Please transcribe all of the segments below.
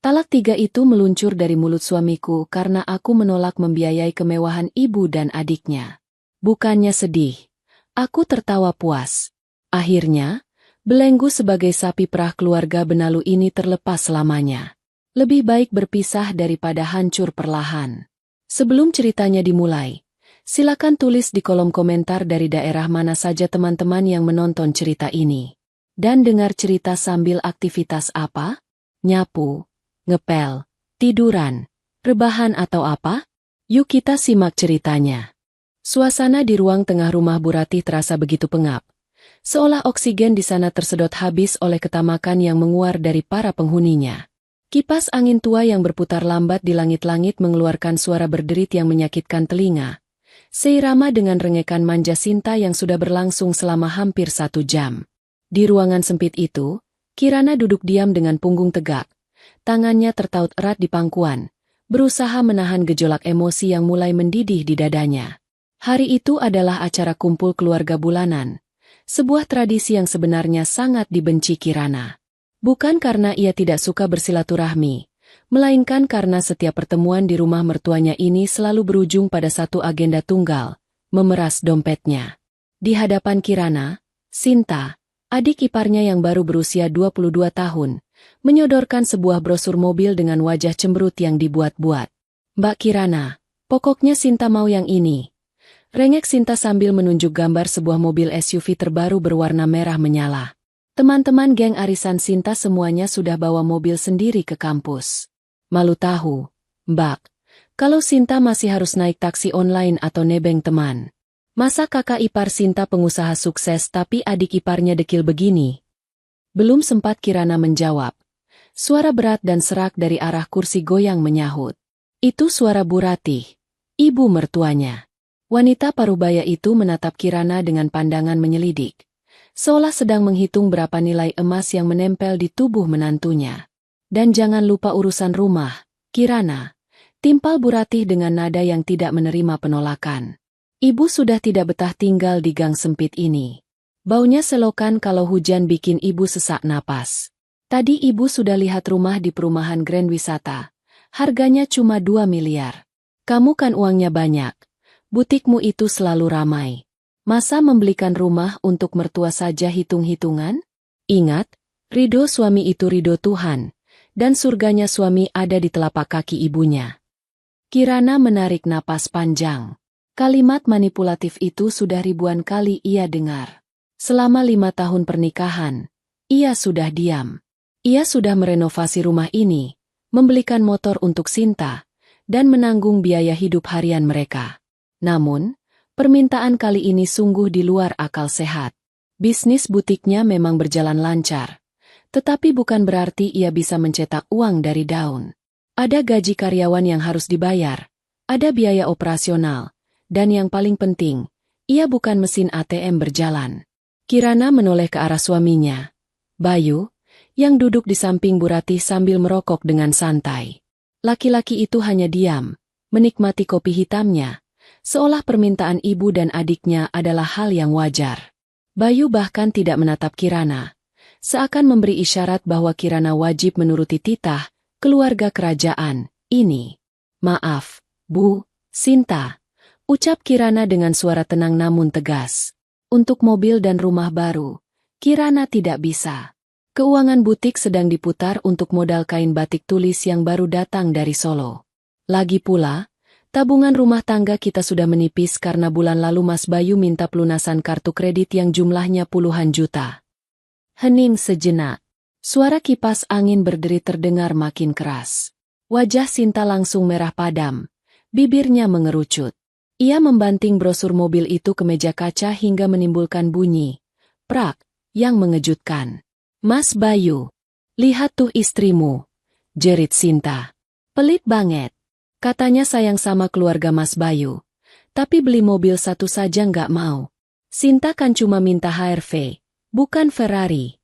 Talak 3 itu meluncur dari mulut suamiku karena aku menolak membiayai kemewahan ibu dan adiknya. Bukannya sedih. Aku tertawa puas. Akhirnya, belenggu sebagai sapi perah keluarga Benalu ini terlepas selamanya. Lebih baik berpisah daripada hancur perlahan. Sebelum ceritanya dimulai, silakan tulis di kolom komentar dari daerah mana saja teman-teman yang menonton cerita ini. Dan dengar cerita sambil aktivitas apa? Nyapu, ngepel, tiduran, rebahan atau apa? Yuk kita simak ceritanya. Suasana di ruang tengah rumah Bu Ratih terasa begitu pengap. Seolah oksigen di sana tersedot habis oleh ketamakan yang menguar dari para penghuninya. Kipas angin tua yang berputar lambat di langit-langit mengeluarkan suara berderit yang menyakitkan telinga. Seirama dengan rengekan manja Sinta yang sudah berlangsung selama hampir 1 jam. Di ruangan sempit itu, Kirana duduk diam dengan punggung tegak. Tangannya tertaut erat di pangkuan, berusaha menahan gejolak emosi yang mulai mendidih di dadanya. Hari itu adalah acara kumpul keluarga bulanan. Sebuah tradisi yang sebenarnya sangat dibenci Kirana. Bukan karena ia tidak suka bersilaturahmi, melainkan karena setiap pertemuan di rumah mertuanya ini selalu berujung pada satu agenda tunggal, memeras dompetnya. Di hadapan Kirana, Sinta, adik iparnya yang baru berusia 22 tahun, menyodorkan sebuah brosur mobil dengan wajah cemberut yang dibuat-buat. "Mbak Kirana, pokoknya Sinta mau yang ini." Rengek Sinta sambil menunjuk gambar sebuah mobil SUV terbaru berwarna merah menyala. Teman-teman geng arisan Sinta semuanya sudah bawa mobil sendiri ke kampus. Malu tahu, Mbak, kalau Sinta masih harus naik taksi online atau nebeng teman. Masa kakak ipar Sinta pengusaha sukses tapi adik iparnya dekil begini? Belum sempat Kirana menjawab. Suara berat dan serak dari arah kursi goyang menyahut. Itu suara Bu Ratih, ibu mertuanya. Wanita parubaya itu menatap Kirana dengan pandangan menyelidik. Seolah sedang menghitung berapa nilai emas yang menempel di tubuh menantunya. "Dan jangan lupa urusan rumah, Kirana," timpal Bu Ratih dengan nada yang tidak menerima penolakan. "Ibu sudah tidak betah tinggal di gang sempit ini. Baunya selokan kalau hujan bikin ibu sesak napas. Tadi ibu sudah lihat rumah di perumahan Grand Wisata. Harganya cuma 2 miliar. Kamu kan uangnya banyak. Butikmu itu selalu ramai. Masa membelikan rumah untuk mertua saja hitung-hitungan? Ingat, ridho suami itu ridho Tuhan, dan surganya suami ada di telapak kaki ibunya." Kirana menarik napas panjang. Kalimat manipulatif itu sudah ribuan kali ia dengar. Selama 5 tahun pernikahan, ia sudah diam. Ia sudah merenovasi rumah ini, membelikan motor untuk Sinta, dan menanggung biaya hidup harian mereka. Namun, permintaan kali ini sungguh di luar akal sehat. Bisnis butiknya memang berjalan lancar, tetapi bukan berarti ia bisa mencetak uang dari daun. Ada gaji karyawan yang harus dibayar, ada biaya operasional, dan yang paling penting, ia bukan mesin ATM berjalan. Kirana menoleh ke arah suaminya, Bayu, yang duduk di samping Bu Ratih sambil merokok dengan santai. Laki-laki itu hanya diam, menikmati kopi hitamnya, seolah permintaan ibu dan adiknya adalah hal yang wajar. Bayu bahkan tidak menatap Kirana, seakan memberi isyarat bahwa Kirana wajib menuruti titah keluarga kerajaan ini. "Maaf, Bu, Sinta," ucap Kirana dengan suara tenang namun tegas. "Untuk mobil dan rumah baru, Kirana tidak bisa. Keuangan butik sedang diputar untuk modal kain batik tulis yang baru datang dari Solo. Lagi pula, tabungan rumah tangga kita sudah menipis karena bulan lalu Mas Bayu minta pelunasan kartu kredit yang jumlahnya puluhan juta." Hening sejenak. Suara kipas angin berderit terdengar makin keras. Wajah Sinta langsung merah padam. Bibirnya mengerucut. Ia membanting brosur mobil itu ke meja kaca hingga menimbulkan bunyi prak yang mengejutkan. "Mas Bayu, lihat tuh istrimu," jerit Sinta. "Pelit banget. Katanya sayang sama keluarga Mas Bayu, tapi beli mobil satu saja nggak mau. Sinta kan cuma minta HRV, bukan Ferrari."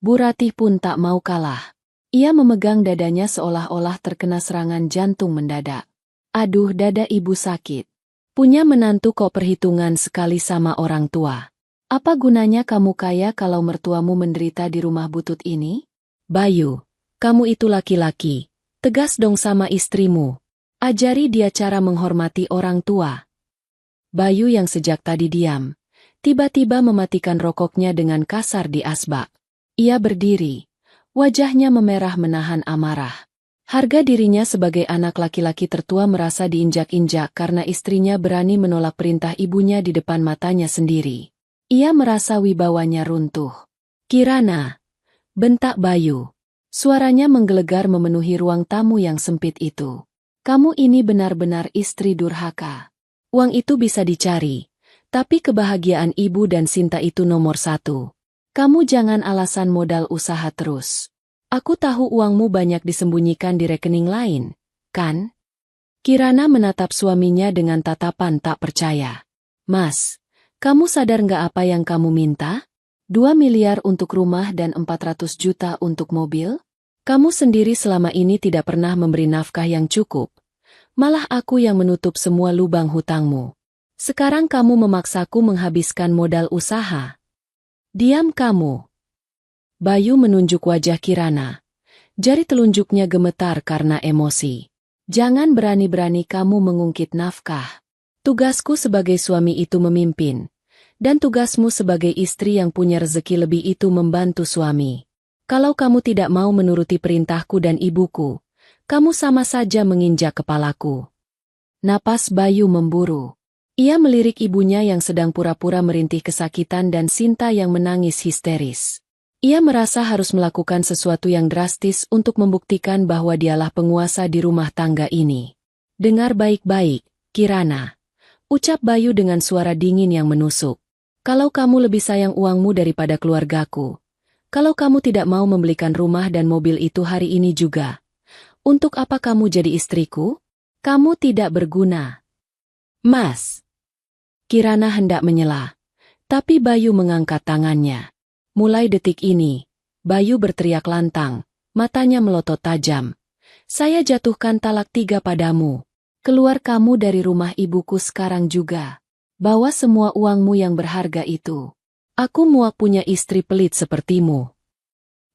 Bu Ratih pun tak mau kalah. Ia memegang dadanya seolah-olah terkena serangan jantung mendadak. "Aduh, dada ibu sakit. Punya menantu kok perhitungan sekali sama orang tua. Apa gunanya kamu kaya kalau mertuamu menderita di rumah butut ini?" "Bayu, Kamu itu laki-laki, tegas dong sama istrimu. Ajari dia cara menghormati orang tua. Bayu yang sejak tadi diam, tiba-tiba mematikan rokoknya dengan kasar di asbak. Ia berdiri, wajahnya memerah menahan amarah. Harga dirinya sebagai anak laki-laki tertua merasa diinjak-injak karena istrinya berani menolak perintah ibunya di depan matanya sendiri. Ia merasa wibawanya runtuh. "Kirana!" bentak Bayu. Suaranya menggelegar memenuhi ruang tamu yang sempit itu. "Kamu ini benar-benar istri durhaka. Uang itu bisa dicari, tapi kebahagiaan ibu dan Sinta itu nomor satu. Kamu jangan alasan modal usaha terus. Aku tahu uangmu banyak disembunyikan di rekening lain, kan?" Kirana menatap suaminya dengan tatapan tak percaya. "Mas, kamu sadar nggak apa yang kamu minta? 2 miliar untuk rumah dan 400 juta untuk mobil? Kamu sendiri selama ini tidak pernah memberi nafkah yang cukup. Malah aku yang menutup semua lubang hutangmu. Sekarang kamu memaksaku menghabiskan modal usaha. Diam kamu." Bayu menunjuk wajah Kirana. Jari telunjuknya gemetar karena emosi. "Jangan berani-berani kamu mengungkit nafkah. Tugasku sebagai suami itu memimpin. Dan tugasmu sebagai istri yang punya rezeki lebih itu membantu suami. Kalau kamu tidak mau menuruti perintahku dan ibuku, kamu sama saja menginjak kepalaku." Napas Bayu memburu. Ia melirik ibunya yang sedang pura-pura merintih kesakitan dan Sinta yang menangis histeris. Ia merasa harus melakukan sesuatu yang drastis untuk membuktikan bahwa dialah penguasa di rumah tangga ini. "Dengar baik-baik, Kirana," ucap Bayu dengan suara dingin yang menusuk. "Kalau kamu lebih sayang uangmu daripada keluargaku, kalau kamu tidak mau membelikan rumah dan mobil itu hari ini juga, untuk apa kamu jadi istriku? Kamu tidak berguna." "Mas!" Kirana hendak menyela, tapi Bayu mengangkat tangannya. Mulai detik ini, Bayu berteriak lantang, matanya melotot tajam. "Saya jatuhkan talak 3 padamu. Keluar kamu dari rumah ibuku sekarang juga. Bawa semua uangmu yang berharga itu. Aku muak punya istri pelit sepertimu."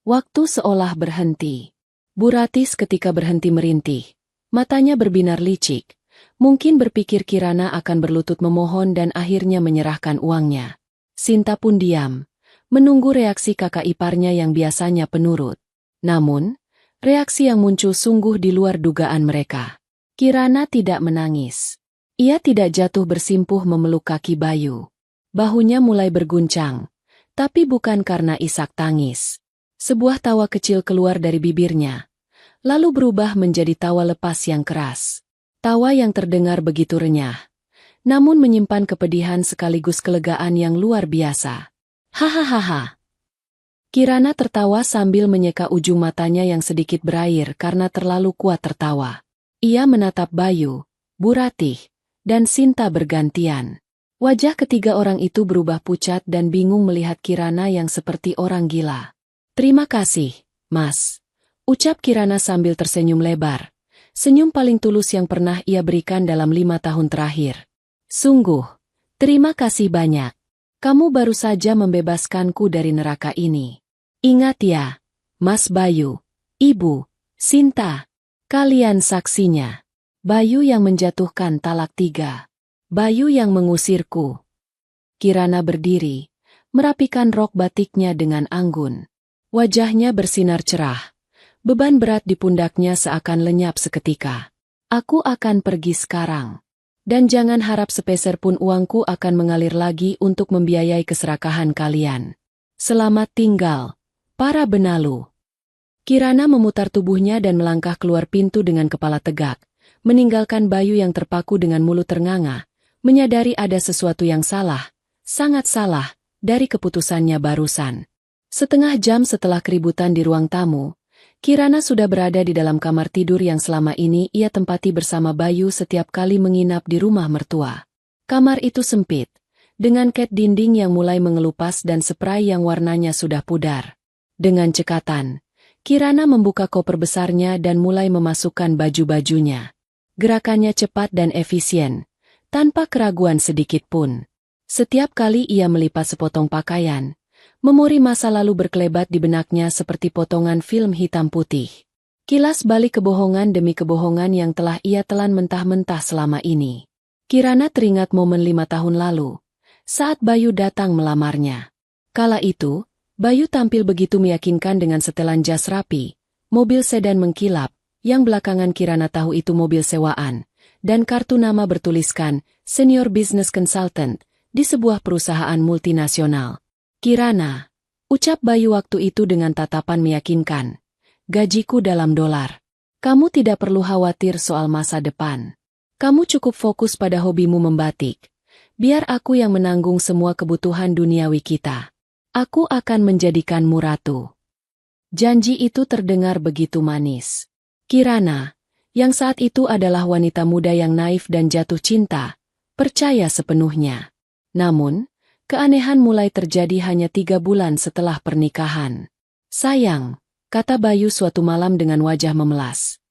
Waktu seolah berhenti. Bu Ratis ketika berhenti merintih. Matanya berbinar licik. Mungkin berpikir Kirana akan berlutut memohon dan akhirnya menyerahkan uangnya. Sinta pun diam, menunggu reaksi kakak iparnya yang biasanya penurut. Namun, reaksi yang muncul sungguh di luar dugaan mereka. Kirana tidak menangis. Ia tidak jatuh bersimpuh memeluk kaki Bayu. Bahunya mulai berguncang, tapi bukan karena isak tangis. Sebuah tawa kecil keluar dari bibirnya, lalu berubah menjadi tawa lepas yang keras. Tawa yang terdengar begitu renyah, namun menyimpan kepedihan sekaligus kelegaan yang luar biasa. "Hahaha." Kirana tertawa sambil menyeka ujung matanya yang sedikit berair karena terlalu kuat tertawa. Ia menatap Bayu, Bu Ratih, dan Sinta bergantian. Wajah ketiga orang itu berubah pucat dan bingung melihat Kirana yang seperti orang gila. "Terima kasih, Mas," ucap Kirana sambil tersenyum lebar. Senyum paling tulus yang pernah ia berikan dalam 5 tahun terakhir. "Sungguh, terima kasih banyak. Kamu baru saja membebaskanku dari neraka ini. Ingat ya, Mas Bayu, Ibu, Sinta, kalian saksinya. Bayu yang menjatuhkan talak 3. Bayu yang mengusirku." Kirana berdiri, merapikan rok batiknya dengan anggun. Wajahnya bersinar cerah. Beban berat di pundaknya seakan lenyap seketika. "Aku akan pergi sekarang. Dan jangan harap sepeser pun uangku akan mengalir lagi untuk membiayai keserakahan kalian. Selamat tinggal, para benalu." Kirana memutar tubuhnya dan melangkah keluar pintu dengan kepala tegak, meninggalkan Bayu yang terpaku dengan mulut ternganga, menyadari ada sesuatu yang salah, sangat salah, dari keputusannya barusan. Setengah jam setelah keributan di ruang tamu, Kirana sudah berada di dalam kamar tidur yang selama ini ia tempati bersama Bayu setiap kali menginap di rumah mertua. Kamar itu sempit, dengan cat dinding yang mulai mengelupas dan spray yang warnanya sudah pudar. Dengan cekatan, Kirana membuka koper besarnya dan mulai memasukkan baju-bajunya. Gerakannya cepat dan efisien, tanpa keraguan sedikit pun. Setiap kali ia melipat sepotong pakaian, Memori masa lalu berkelebat di benaknya seperti potongan film hitam putih. Kilas balik kebohongan demi kebohongan yang telah ia telan mentah-mentah selama ini. Kirana teringat momen 5 tahun lalu, saat Bayu datang melamarnya. Kala itu, Bayu tampil begitu meyakinkan dengan setelan jas rapi, mobil sedan mengkilap, yang belakangan Kirana tahu itu mobil sewaan, dan kartu nama bertuliskan Senior Business Consultant di sebuah perusahaan multinasional. Kirana, ucap Bayu waktu itu dengan tatapan meyakinkan. Gajiku dalam dolar. Kamu tidak perlu khawatir soal masa depan. Kamu cukup fokus pada hobimu membatik. Biar aku yang menanggung semua kebutuhan duniawi kita. Aku akan menjadikanmu ratu. Janji itu terdengar begitu manis. Kirana, yang saat itu adalah wanita muda yang naif dan jatuh cinta, percaya sepenuhnya. Namun, keanehan mulai terjadi hanya 3 bulan setelah pernikahan. Sayang, kata Bayu suatu malam dengan wajah memelas.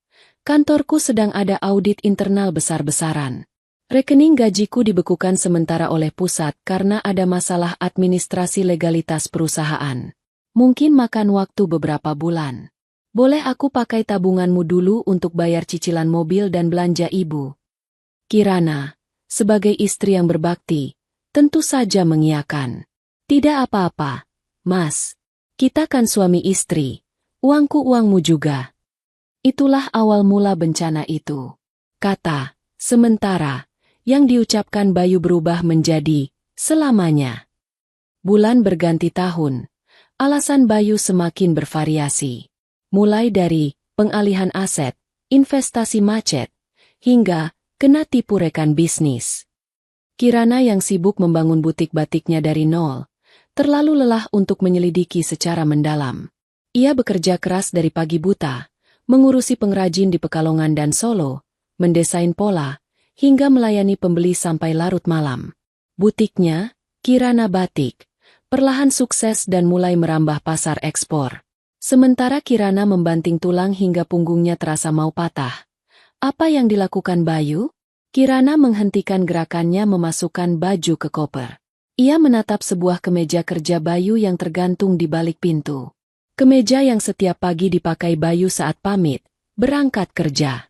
Kantorku sedang ada audit internal besar-besaran. Rekening gajiku dibekukan sementara oleh pusat karena ada masalah administrasi legalitas perusahaan. Mungkin makan waktu beberapa bulan. Boleh aku pakai tabunganmu dulu untuk bayar cicilan mobil dan belanja ibu? Kirana, sebagai istri yang berbakti, tentu saja mengiyakan. Tidak apa-apa, Mas. Kita kan suami istri. Uangku uangmu juga. Itulah awal mula bencana itu. Kata, sementara, yang diucapkan Bayu berubah menjadi, selamanya. Bulan berganti tahun. Alasan Bayu semakin bervariasi. Mulai dari pengalihan aset, investasi macet, hingga kena tipu rekan bisnis. Kirana yang sibuk membangun butik batiknya dari nol, terlalu lelah untuk menyelidiki secara mendalam. Ia bekerja keras dari pagi buta, mengurusi pengrajin di Pekalongan dan Solo, mendesain pola, hingga melayani pembeli sampai larut malam. Butiknya, Kirana Batik, perlahan sukses dan mulai merambah pasar ekspor. Sementara Kirana membanting tulang hingga punggungnya terasa mau patah. Apa yang dilakukan Bayu? Kirana menghentikan gerakannya memasukkan baju ke koper. Ia menatap sebuah kemeja kerja Bayu yang tergantung di balik pintu. Kemeja yang setiap pagi dipakai Bayu saat pamit, berangkat kerja.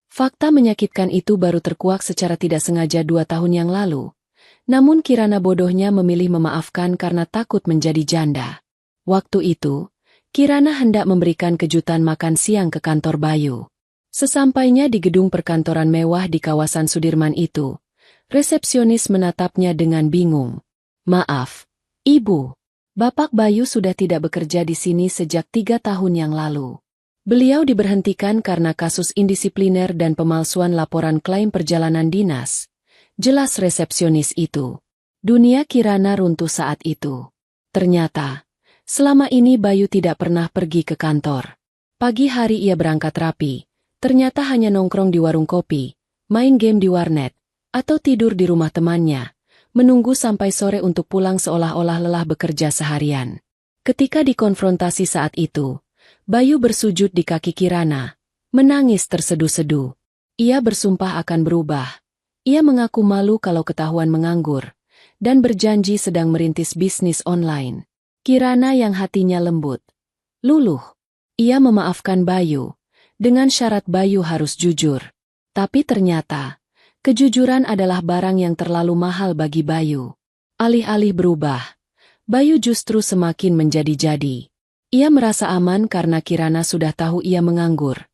Fakta menyakitkan itu baru terkuak secara tidak sengaja 2 tahun yang lalu. Namun Kirana bodohnya memilih memaafkan karena takut menjadi janda. Waktu itu, Kirana hendak memberikan kejutan makan siang ke kantor Bayu. Sesampainya di gedung perkantoran mewah di kawasan Sudirman itu, resepsionis menatapnya dengan bingung. Maaf, Ibu. Bapak Bayu sudah tidak bekerja di sini sejak 3 tahun yang lalu. Beliau diberhentikan karena kasus indisipliner dan pemalsuan laporan klaim perjalanan dinas. Jelas resepsionis itu. Dunia Kirana runtuh saat itu. Ternyata, selama ini Bayu tidak pernah pergi ke kantor. Pagi hari ia berangkat rapi. Ternyata hanya nongkrong di warung kopi, main game di warnet, atau tidur di rumah temannya, menunggu sampai sore untuk pulang seolah-olah lelah bekerja seharian. Ketika dikonfrontasi saat itu, Bayu bersujud di kaki Kirana, menangis terseduh-seduh. Ia bersumpah akan berubah. Ia mengaku malu kalau ketahuan menganggur, dan berjanji sedang merintis bisnis online. Kirana yang hatinya lembut, luluh. Ia memaafkan Bayu. Dengan syarat Bayu harus jujur. Tapi ternyata, kejujuran adalah barang yang terlalu mahal bagi Bayu. Alih-alih berubah, Bayu justru semakin menjadi-jadi. Ia merasa aman karena Kirana sudah tahu ia menganggur.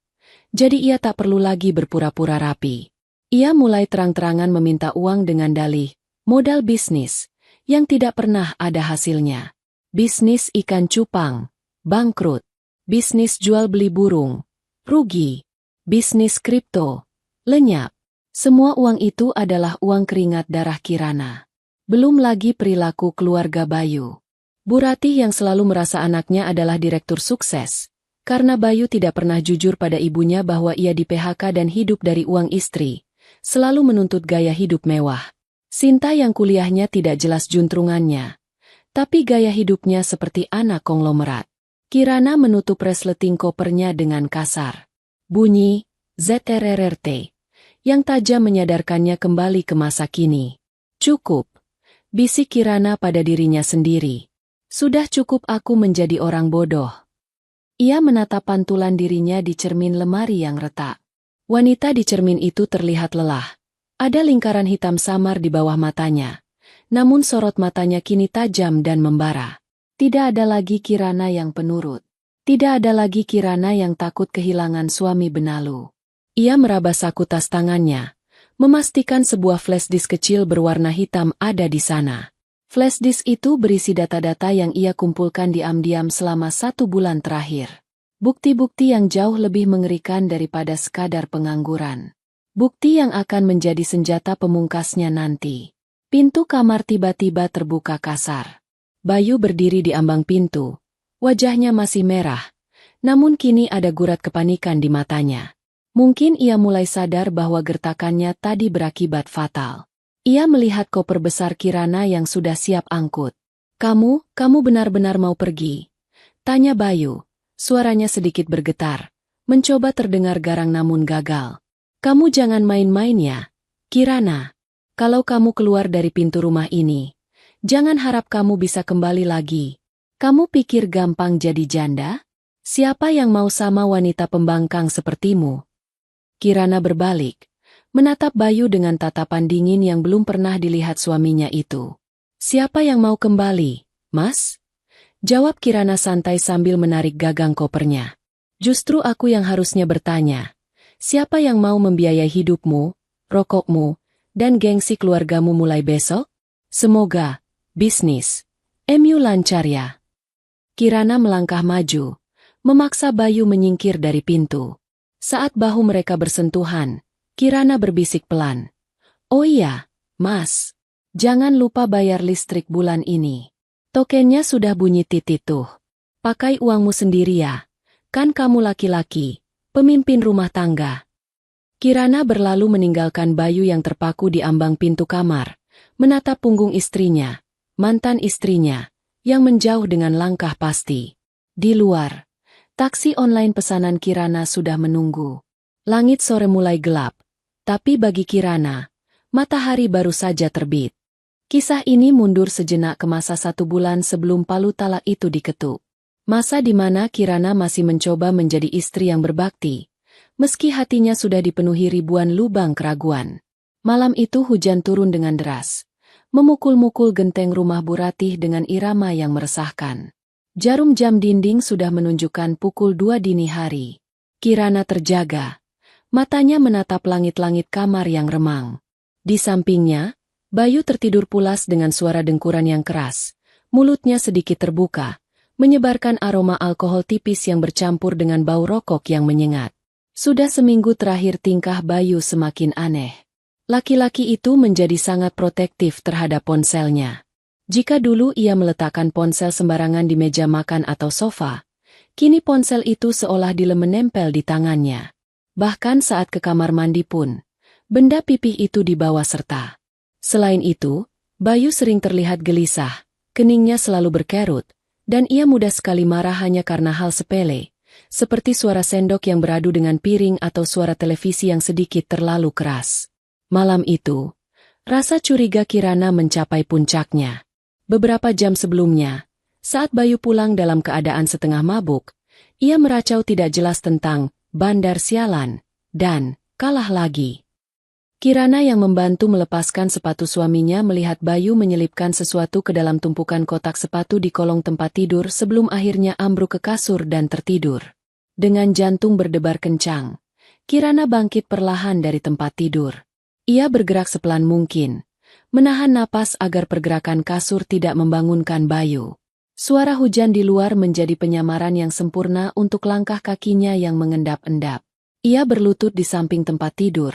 Jadi ia tak perlu lagi berpura-pura rapi. Ia mulai terang-terangan meminta uang dengan dalih, modal bisnis, yang tidak pernah ada hasilnya. Bisnis ikan cupang, bangkrut. Bisnis jual beli burung, rugi. Bisnis kripto, lenyap. Semua uang itu adalah uang keringat darah Kirana. Belum lagi perilaku keluarga Bayu. Bu Ratih yang selalu merasa anaknya adalah direktur sukses. Karena Bayu tidak pernah jujur pada ibunya bahwa ia di PHK dan hidup dari uang istri. Selalu menuntut gaya hidup mewah. Sinta yang kuliahnya tidak jelas juntrungannya. Tapi gaya hidupnya seperti anak konglomerat. Kirana menutup resleting kopernya dengan kasar. Bunyi, ZRRRT, yang tajam menyadarkannya kembali ke masa kini. Cukup, bisik Kirana pada dirinya sendiri. Sudah cukup aku menjadi orang bodoh. Ia menatap pantulan dirinya di cermin lemari yang retak. Wanita di cermin itu terlihat lelah. Ada lingkaran hitam samar di bawah matanya. Namun sorot matanya kini tajam dan membara. Tidak ada lagi Kirana yang penurut. Tidak ada lagi Kirana yang takut kehilangan suami benalu. Ia meraba saku tas tangannya, memastikan sebuah flash disk kecil berwarna hitam ada di sana. Flash disk itu berisi data-data yang ia kumpulkan diam-diam selama 1 bulan terakhir. Bukti-bukti yang jauh lebih mengerikan daripada sekadar pengangguran. Bukti yang akan menjadi senjata pemungkasnya nanti. Pintu kamar tiba-tiba terbuka kasar. Bayu berdiri di ambang pintu. Wajahnya masih merah, namun kini ada gurat kepanikan di matanya. Mungkin ia mulai sadar bahwa gertakannya tadi berakibat fatal. Ia melihat koper besar Kirana yang sudah siap angkut. Kamu benar-benar mau pergi?" tanya Bayu. Suaranya sedikit bergetar, mencoba terdengar garang namun gagal. "Kamu jangan main-main ya, Kirana. Kalau kamu keluar dari pintu rumah ini, jangan harap kamu bisa kembali lagi. Kamu pikir gampang jadi janda? Siapa yang mau sama wanita pembangkang sepertimu?" Kirana berbalik, menatap Bayu dengan tatapan dingin yang belum pernah dilihat suaminya itu. "Siapa yang mau kembali, Mas?" jawab Kirana santai sambil menarik gagang kopernya. "Justru aku yang harusnya bertanya. Siapa yang mau membiayai hidupmu, rokokmu, dan gengsi keluargamu mulai besok? Semoga bisnis MU lancar ya." Kirana melangkah maju, memaksa Bayu menyingkir dari pintu. Saat bahu mereka bersentuhan, Kirana berbisik pelan. "Oh iya, Mas. Jangan lupa bayar listrik bulan ini. Tokennya sudah bunyi titit tuh. Pakai uangmu sendiri ya. Kan kamu laki-laki, pemimpin rumah tangga." Kirana berlalu meninggalkan Bayu yang terpaku di ambang pintu kamar, menatap punggung istrinya, mantan istrinya, yang menjauh dengan langkah pasti. Di luar, taksi online pesanan Kirana sudah menunggu. Langit sore mulai gelap, tapi bagi Kirana, matahari baru saja terbit. Kisah ini mundur sejenak ke masa 1 bulan sebelum palu talak itu diketuk. Masa di mana Kirana masih mencoba menjadi istri yang berbakti, meski hatinya sudah dipenuhi ribuan lubang keraguan. Malam itu hujan turun dengan deras, memukul-mukul genteng rumah Bu Ratih dengan irama yang meresahkan. Jarum jam dinding sudah menunjukkan pukul 2 dini hari. Kirana terjaga. Matanya menatap langit-langit kamar yang remang. Di sampingnya, Bayu tertidur pulas dengan suara dengkuran yang keras. Mulutnya sedikit terbuka, menyebarkan aroma alkohol tipis yang bercampur dengan bau rokok yang menyengat. Sudah seminggu terakhir tingkah Bayu semakin aneh. Laki-laki itu menjadi sangat protektif terhadap ponselnya. Jika dulu ia meletakkan ponsel sembarangan di meja makan atau sofa, kini ponsel itu seolah dilem menempel di tangannya. Bahkan saat ke kamar mandi pun, benda pipih itu dibawa serta. Selain itu, Bayu sering terlihat gelisah, keningnya selalu berkerut, dan ia mudah sekali marah hanya karena hal sepele, seperti suara sendok yang beradu dengan piring atau suara televisi yang sedikit terlalu keras. Malam itu, rasa curiga Kirana mencapai puncaknya. Beberapa jam sebelumnya, saat Bayu pulang dalam keadaan setengah mabuk, ia meracau tidak jelas tentang bandar sialan, dan kalah lagi. Kirana yang membantu melepaskan sepatu suaminya melihat Bayu menyelipkan sesuatu ke dalam tumpukan kotak sepatu di kolong tempat tidur sebelum akhirnya ambruk ke kasur dan tertidur. Dengan jantung berdebar kencang, Kirana bangkit perlahan dari tempat tidur. Ia bergerak sepelan mungkin, menahan napas agar pergerakan kasur tidak membangunkan Bayu. Suara hujan di luar menjadi penyamaran yang sempurna untuk langkah kakinya yang mengendap-endap. Ia berlutut di samping tempat tidur.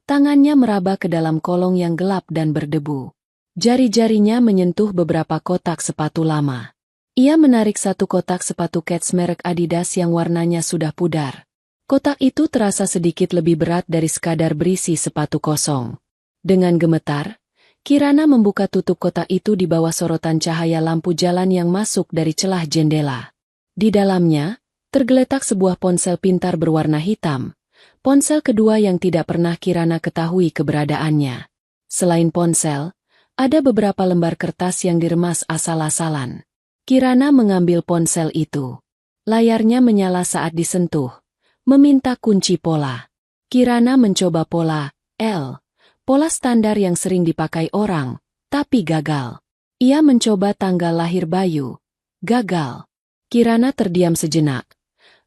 Tangannya meraba ke dalam kolong yang gelap dan berdebu. Jari-jarinya menyentuh beberapa kotak sepatu lama. Ia menarik satu kotak sepatu Keds merek Adidas yang warnanya sudah pudar. Kotak itu terasa sedikit lebih berat dari sekadar berisi sepatu kosong. Dengan gemetar, Kirana membuka tutup kotak itu di bawah sorotan cahaya lampu jalan yang masuk dari celah jendela. Di dalamnya, tergeletak sebuah ponsel pintar berwarna hitam. Ponsel kedua yang tidak pernah Kirana ketahui keberadaannya. Selain ponsel, ada beberapa lembar kertas yang diremas asal-asalan. Kirana mengambil ponsel itu. Layarnya menyala saat disentuh. Meminta kunci pola. Kirana mencoba pola L. Pola standar yang sering dipakai orang, tapi gagal. Ia mencoba tanggal lahir Bayu. Gagal. Kirana terdiam sejenak.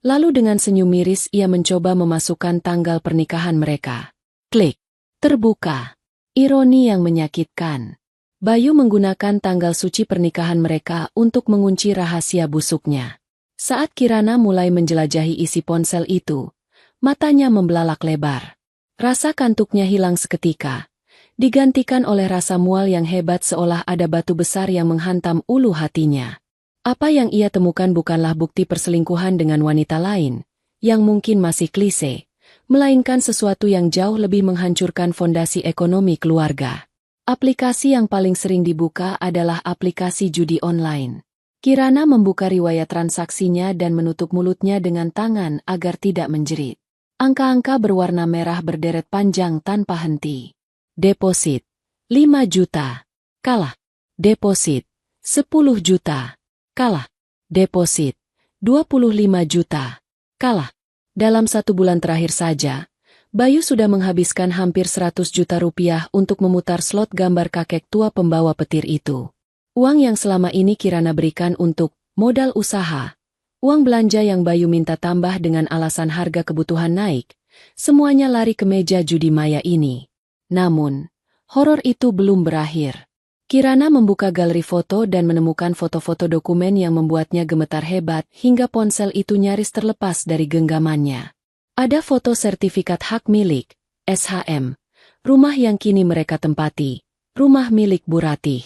Lalu dengan senyum miris ia mencoba memasukkan tanggal pernikahan mereka. Klik. Terbuka. Ironi yang menyakitkan. Bayu menggunakan tanggal suci pernikahan mereka untuk mengunci rahasia busuknya. Saat Kirana mulai menjelajahi isi ponsel itu, matanya membelalak lebar. Rasa kantuknya hilang seketika, digantikan oleh rasa mual yang hebat seolah ada batu besar yang menghantam ulu hatinya. Apa yang ia temukan bukanlah bukti perselingkuhan dengan wanita lain, yang mungkin masih klise, melainkan sesuatu yang jauh lebih menghancurkan fondasi ekonomi keluarga. Aplikasi yang paling sering dibuka adalah aplikasi judi online. Kirana membuka riwayat transaksinya dan menutup mulutnya dengan tangan agar tidak menjerit. Angka-angka berwarna merah berderet panjang tanpa henti. Deposit 5 juta. Kalah. Deposit 10 juta. Kalah. Deposit 25 juta. Kalah. Dalam 1 bulan terakhir saja, Bayu sudah menghabiskan hampir 100 juta rupiah untuk memutar slot gambar kakek tua pembawa petir itu. Uang yang selama ini Kirana berikan untuk modal usaha, uang belanja yang Bayu minta tambah dengan alasan harga kebutuhan naik, semuanya lari ke meja judi maya ini. Namun, horor itu belum berakhir. Kirana membuka galeri foto dan menemukan foto-foto dokumen yang membuatnya gemetar hebat hingga ponsel itu nyaris terlepas dari genggamannya. Ada foto sertifikat hak milik, SHM, rumah yang kini mereka tempati, rumah milik Bu Ratih.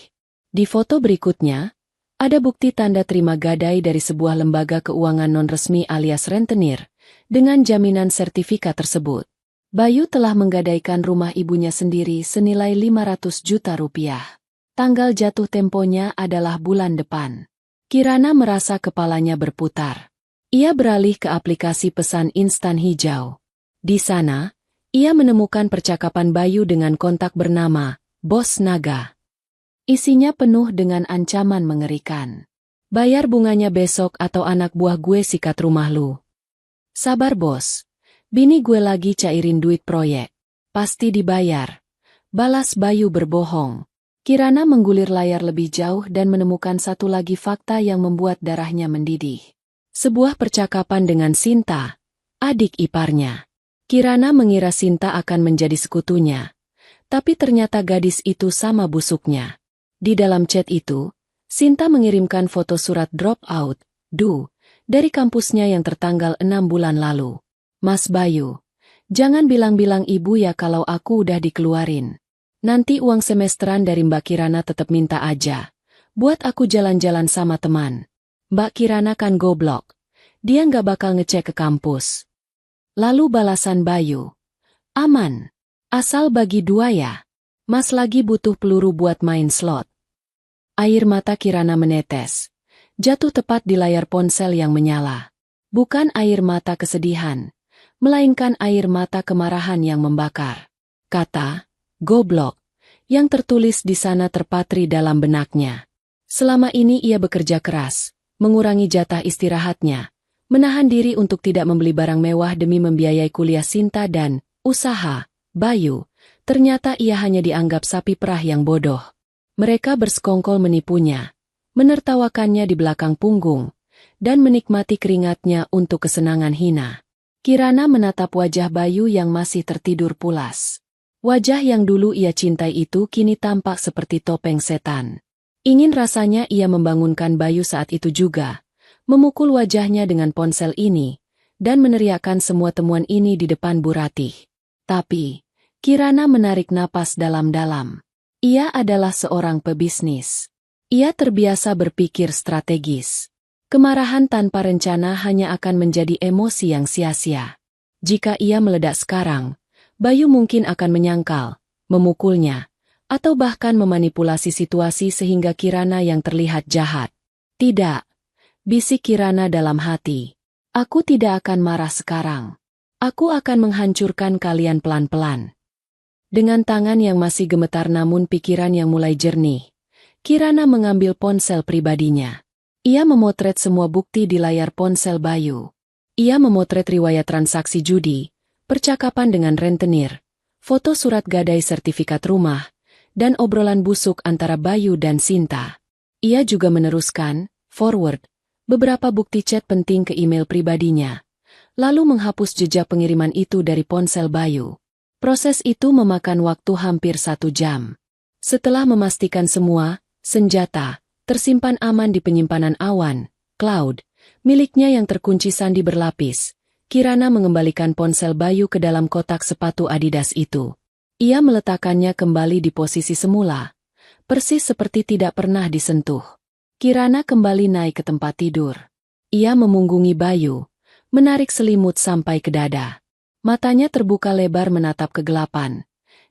Di foto berikutnya, ada bukti tanda terima gadai dari sebuah lembaga keuangan non-resmi alias rentenir, dengan jaminan sertifikat tersebut. Bayu telah menggadaikan rumah ibunya sendiri senilai 500 juta rupiah. Tanggal jatuh temponya adalah bulan depan. Kirana merasa kepalanya berputar. Ia beralih ke aplikasi pesan instan hijau. Di sana, ia menemukan percakapan Bayu dengan kontak bernama Bos Naga. Isinya penuh dengan ancaman mengerikan. Bayar bunganya besok atau anak buah gue sikat rumah lu. Sabar bos. Bini gue lagi cairin duit proyek. Pasti dibayar. Balas Bayu berbohong. Kirana menggulir layar lebih jauh dan menemukan satu lagi fakta yang membuat darahnya mendidih. Sebuah percakapan dengan Sinta, adik iparnya. Kirana mengira Sinta akan menjadi sekutunya. Tapi ternyata gadis itu sama busuknya. Di dalam chat itu, Sinta mengirimkan foto surat drop out, dari kampusnya yang tertanggal 6 bulan lalu. Mas Bayu, jangan bilang-bilang ibu ya kalau aku udah dikeluarin. Nanti uang semesteran dari Mbak Kirana tetap minta aja. Buat aku jalan-jalan sama teman. Mbak Kirana kan goblok. Dia nggak bakal ngecek ke kampus. Lalu balasan Bayu. Aman. Asal bagi 2 ya. Mas lagi butuh peluru buat main slot. Air mata Kirana menetes. Jatuh tepat di layar ponsel yang menyala. Bukan air mata kesedihan, melainkan air mata kemarahan yang membakar. Kata, goblok, yang tertulis di sana terpatri dalam benaknya. Selama ini ia bekerja keras, mengurangi jatah istirahatnya, menahan diri untuk tidak membeli barang mewah demi membiayai kuliah Sinta dan usaha Bayu. Ternyata ia hanya dianggap sapi perah yang bodoh. Mereka bersekongkol menipunya, menertawakannya di belakang punggung, dan menikmati keringatnya untuk kesenangan hina. Kirana menatap wajah Bayu yang masih tertidur pulas. Wajah yang dulu ia cintai itu kini tampak seperti topeng setan. Ingin rasanya ia membangunkan Bayu saat itu juga, memukul wajahnya dengan ponsel ini, dan meneriakkan semua temuan ini di depan Bu Ratih. Tapi Kirana menarik napas dalam-dalam. Ia adalah seorang pebisnis. Ia terbiasa berpikir strategis. Kemarahan tanpa rencana hanya akan menjadi emosi yang sia-sia. Jika ia meledak sekarang, Bayu mungkin akan menyangkal, memukulnya, atau bahkan memanipulasi situasi sehingga Kirana yang terlihat jahat. Tidak, bisik Kirana dalam hati. Aku tidak akan marah sekarang. Aku akan menghancurkan kalian pelan-pelan. Dengan tangan yang masih gemetar namun pikiran yang mulai jernih, Kirana mengambil ponsel pribadinya. Ia memotret semua bukti di layar ponsel Bayu. Ia memotret riwayat transaksi judi, percakapan dengan rentenir, foto surat gadai sertifikat rumah, dan obrolan busuk antara Bayu dan Sinta. Ia juga meneruskan, forward, beberapa bukti chat penting ke email pribadinya, lalu menghapus jejak pengiriman itu dari ponsel Bayu. Proses itu memakan waktu hampir 1 jam. Setelah memastikan semua, senjata, tersimpan aman di penyimpanan awan, cloud, miliknya yang terkunci sandi berlapis, Kirana mengembalikan ponsel Bayu ke dalam kotak sepatu Adidas itu. Ia meletakkannya kembali di posisi semula, persis seperti tidak pernah disentuh. Kirana kembali naik ke tempat tidur. Ia memunggungi Bayu, menarik selimut sampai ke dada. Matanya terbuka lebar menatap kegelapan.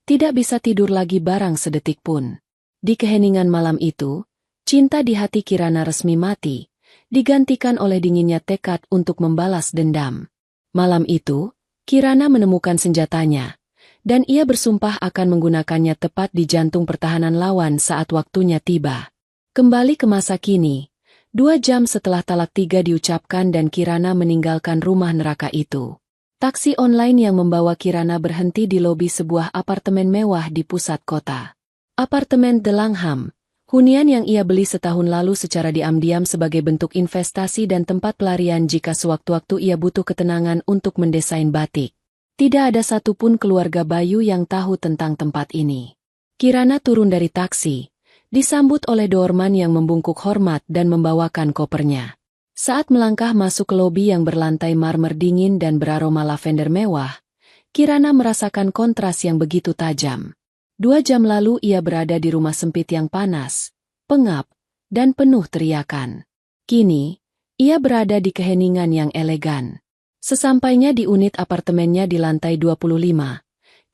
Tidak bisa tidur lagi barang sedetik pun. Di keheningan malam itu, cinta di hati Kirana resmi mati, digantikan oleh dinginnya tekad untuk membalas dendam. Malam itu, Kirana menemukan senjatanya, dan ia bersumpah akan menggunakannya tepat di jantung pertahanan lawan saat waktunya tiba. Kembali ke masa kini, 2 jam setelah talak 3 diucapkan dan Kirana meninggalkan rumah neraka itu. Taksi online yang membawa Kirana berhenti di lobi sebuah apartemen mewah di pusat kota. Apartemen The Langham, hunian yang ia beli setahun lalu secara diam-diam sebagai bentuk investasi dan tempat pelarian jika sewaktu-waktu ia butuh ketenangan untuk mendesain batik. Tidak ada satupun keluarga Bayu yang tahu tentang tempat ini. Kirana turun dari taksi, disambut oleh doorman yang membungkuk hormat dan membawakan kopernya. Saat melangkah masuk ke lobi yang berlantai marmer dingin dan beraroma lavender mewah, Kirana merasakan kontras yang begitu tajam. 2 jam lalu ia berada di rumah sempit yang panas, pengap, dan penuh teriakan. Kini, ia berada di keheningan yang elegan. Sesampainya di unit apartemennya di lantai 25,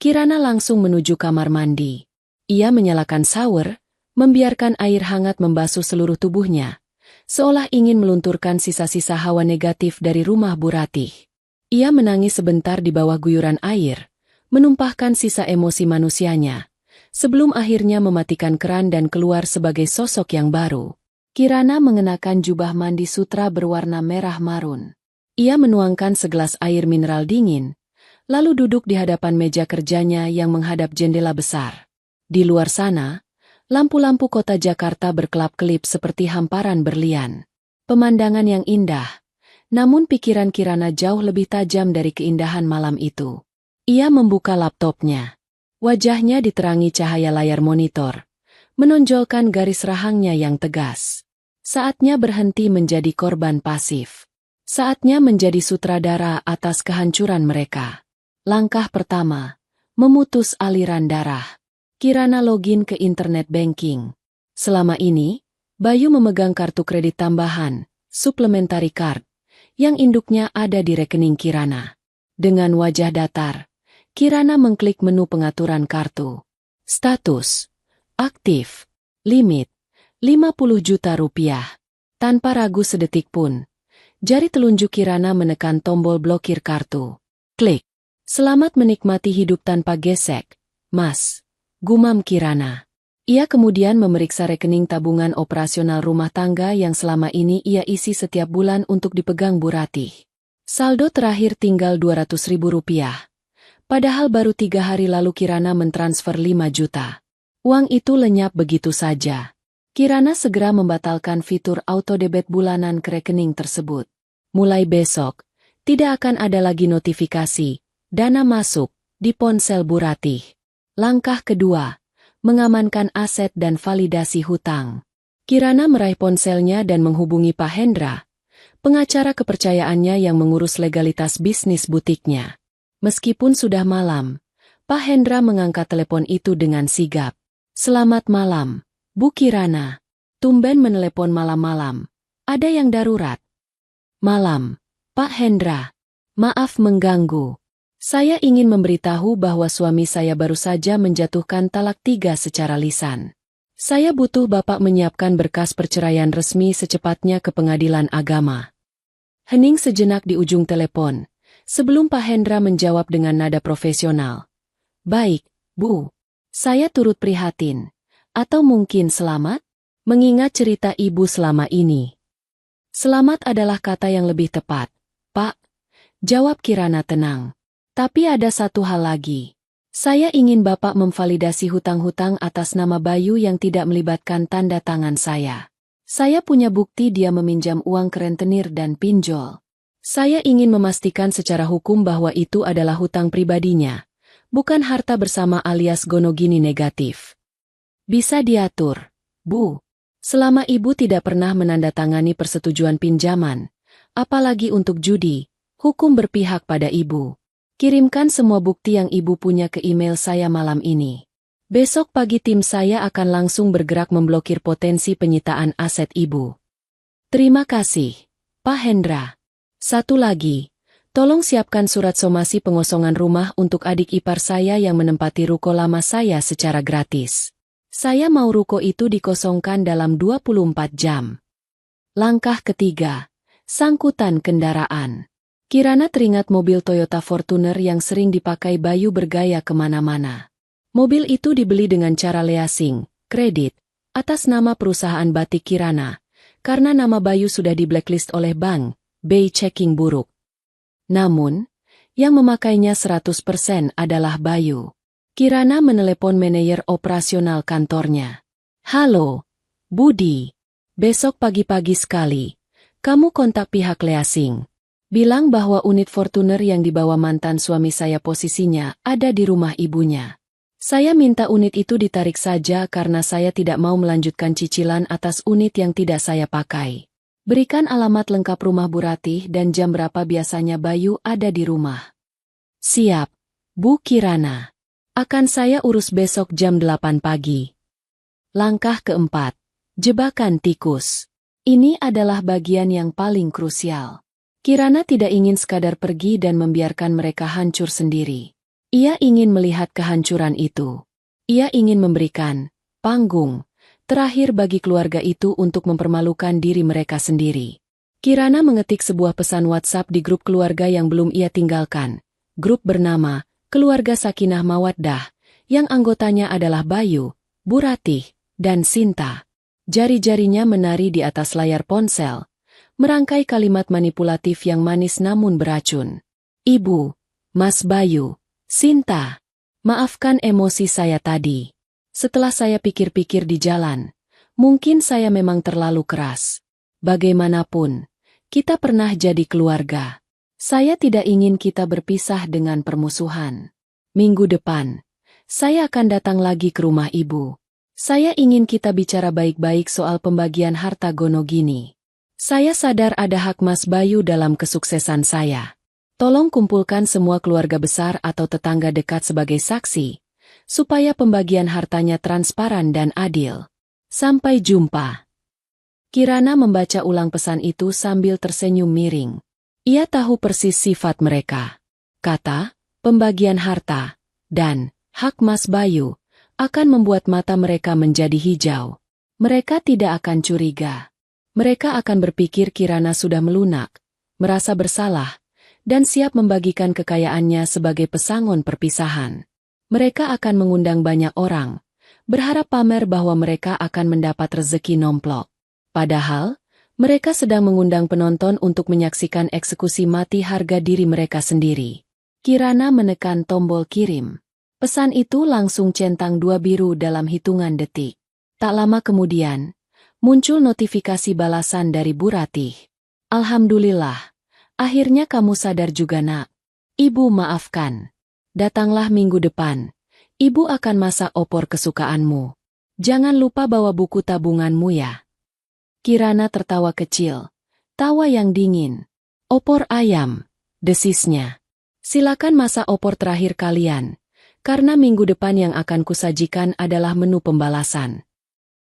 Kirana langsung menuju kamar mandi. Ia menyalakan shower, membiarkan air hangat membasuh seluruh tubuhnya, seolah ingin melunturkan sisa-sisa hawa negatif dari rumah Bu Ratih. Ia menangis sebentar di bawah guyuran air, menumpahkan sisa emosi manusianya, sebelum akhirnya mematikan keran dan keluar sebagai sosok yang baru. Kirana mengenakan jubah mandi sutra berwarna merah marun. Ia menuangkan segelas air mineral dingin, lalu duduk di hadapan meja kerjanya yang menghadap jendela besar. Di luar sana, lampu-lampu kota Jakarta berkelap-kelip seperti hamparan berlian. Pemandangan yang indah, namun pikiran Kirana jauh lebih tajam dari keindahan malam itu. Ia membuka laptopnya. Wajahnya diterangi cahaya layar monitor, menonjolkan garis rahangnya yang tegas. Saatnya berhenti menjadi korban pasif. Saatnya menjadi sutradara atas kehancuran mereka. Langkah pertama, memutus aliran darah. Kirana login ke internet banking. Selama ini, Bayu memegang kartu kredit tambahan, supplementary card, yang induknya ada di rekening Kirana. Dengan wajah datar, Kirana mengklik menu pengaturan kartu. Status, aktif, limit, 50 juta rupiah. Tanpa ragu sedetik pun, jari telunjuk Kirana menekan tombol blokir kartu. Klik. Selamat menikmati hidup tanpa gesek, Mas. Gumam Kirana. Ia kemudian memeriksa rekening tabungan operasional rumah tangga yang selama ini ia isi setiap bulan untuk dipegang Bu Ratih. Saldo terakhir tinggal 200.000 rupiah. Padahal baru 3 hari lalu Kirana mentransfer 5 juta. Uang itu lenyap begitu saja. Kirana segera membatalkan fitur auto debit bulanan ke rekening tersebut. Mulai besok, tidak akan ada lagi notifikasi, dana masuk, di ponsel Bu Ratih. Langkah kedua, mengamankan aset dan validasi hutang. Kirana meraih ponselnya dan menghubungi Pak Hendra, pengacara kepercayaannya yang mengurus legalitas bisnis butiknya. Meskipun sudah malam, Pak Hendra mengangkat telepon itu dengan sigap. Selamat malam, Bu Kirana. Tumben menelepon malam-malam. Ada yang darurat? Malam, Pak Hendra. Maaf mengganggu. Saya ingin memberitahu bahwa suami saya baru saja menjatuhkan talak 3 secara lisan. Saya butuh Bapak menyiapkan berkas perceraian resmi secepatnya ke pengadilan agama. Hening sejenak di ujung telepon, sebelum Pak Hendra menjawab dengan nada profesional. Baik, Bu. Saya turut prihatin. Atau mungkin selamat? Mengingat cerita Ibu selama ini. Selamat adalah kata yang lebih tepat, Pak. Jawab Kirana tenang. Tapi ada satu hal lagi. Saya ingin Bapak memvalidasi hutang-hutang atas nama Bayu yang tidak melibatkan tanda tangan saya. Saya punya bukti dia meminjam uang ke rentenir dan pinjol. Saya ingin memastikan secara hukum bahwa itu adalah hutang pribadinya, bukan harta bersama alias gonogini negatif. Bisa diatur, Bu. Selama Ibu tidak pernah menandatangani persetujuan pinjaman, apalagi untuk judi, hukum berpihak pada Ibu. Kirimkan semua bukti yang Ibu punya ke email saya malam ini. Besok pagi tim saya akan langsung bergerak memblokir potensi penyitaan aset Ibu. Terima kasih, Pak Hendra. Satu lagi, tolong siapkan surat somasi pengosongan rumah untuk adik ipar saya yang menempati ruko lama saya secara gratis. Saya mau ruko itu dikosongkan dalam 24 jam. Langkah ketiga, sangkutan kendaraan. Kirana teringat mobil Toyota Fortuner yang sering dipakai Bayu bergaya kemana-mana. Mobil itu dibeli dengan cara leasing, kredit, atas nama perusahaan batik Kirana, karena nama Bayu sudah di blacklist oleh bank, by checking buruk. Namun, yang memakainya 100% adalah Bayu. Kirana menelepon manajer operasional kantornya. Halo, Budi. Besok pagi-pagi sekali, kamu kontak pihak leasing. Bilang bahwa unit Fortuner yang dibawa mantan suami saya posisinya ada di rumah ibunya. Saya minta unit itu ditarik saja karena saya tidak mau melanjutkan cicilan atas unit yang tidak saya pakai. Berikan alamat lengkap rumah Bu Ratih dan jam berapa biasanya Bayu ada di rumah. Siap, Bu Kirana. Akan saya urus besok jam 8 pagi. Langkah keempat, jebakan tikus. Ini adalah bagian yang paling krusial. Kirana tidak ingin sekadar pergi dan membiarkan mereka hancur sendiri. Ia ingin melihat kehancuran itu. Ia ingin memberikan panggung terakhir bagi keluarga itu untuk mempermalukan diri mereka sendiri. Kirana mengetik sebuah pesan WhatsApp di grup keluarga yang belum ia tinggalkan. Grup bernama Keluarga Sakinah Mawaddah, yang anggotanya adalah Bayu, Bu Ratih, dan Sinta. Jari-jarinya menari di atas layar ponsel, merangkai kalimat manipulatif yang manis namun beracun. Ibu, Mas Bayu, Sinta, maafkan emosi saya tadi. Setelah saya pikir-pikir di jalan, mungkin saya memang terlalu keras. Bagaimanapun, kita pernah jadi keluarga. Saya tidak ingin kita berpisah dengan permusuhan. Minggu depan, saya akan datang lagi ke rumah Ibu. Saya ingin kita bicara baik-baik soal pembagian harta gonogini. Saya sadar ada hak Mas Bayu dalam kesuksesan saya. Tolong kumpulkan semua keluarga besar atau tetangga dekat sebagai saksi, supaya pembagian hartanya transparan dan adil. Sampai jumpa. Kirana membaca ulang pesan itu sambil tersenyum miring. Ia tahu persis sifat mereka. Kata, pembagian harta, dan hak Mas Bayu akan membuat mata mereka menjadi hijau. Mereka tidak akan curiga. Mereka akan berpikir Kirana sudah melunak, merasa bersalah, dan siap membagikan kekayaannya sebagai pesangon perpisahan. Mereka akan mengundang banyak orang, berharap pamer bahwa mereka akan mendapat rezeki nomplok. Padahal, mereka sedang mengundang penonton untuk menyaksikan eksekusi mati harga diri mereka sendiri. Kirana menekan tombol kirim. Pesan itu langsung centang 2 biru dalam hitungan detik. Tak lama kemudian, muncul notifikasi balasan dari Bu Ratih. Alhamdulillah, akhirnya kamu sadar juga nak. Ibu maafkan. Datanglah minggu depan. Ibu akan masak opor kesukaanmu. Jangan lupa bawa buku tabunganmu ya. Kirana tertawa kecil. Tawa yang dingin. Opor ayam, desisnya. Silakan masak opor terakhir kalian, karena minggu depan yang akan kusajikan adalah menu pembalasan.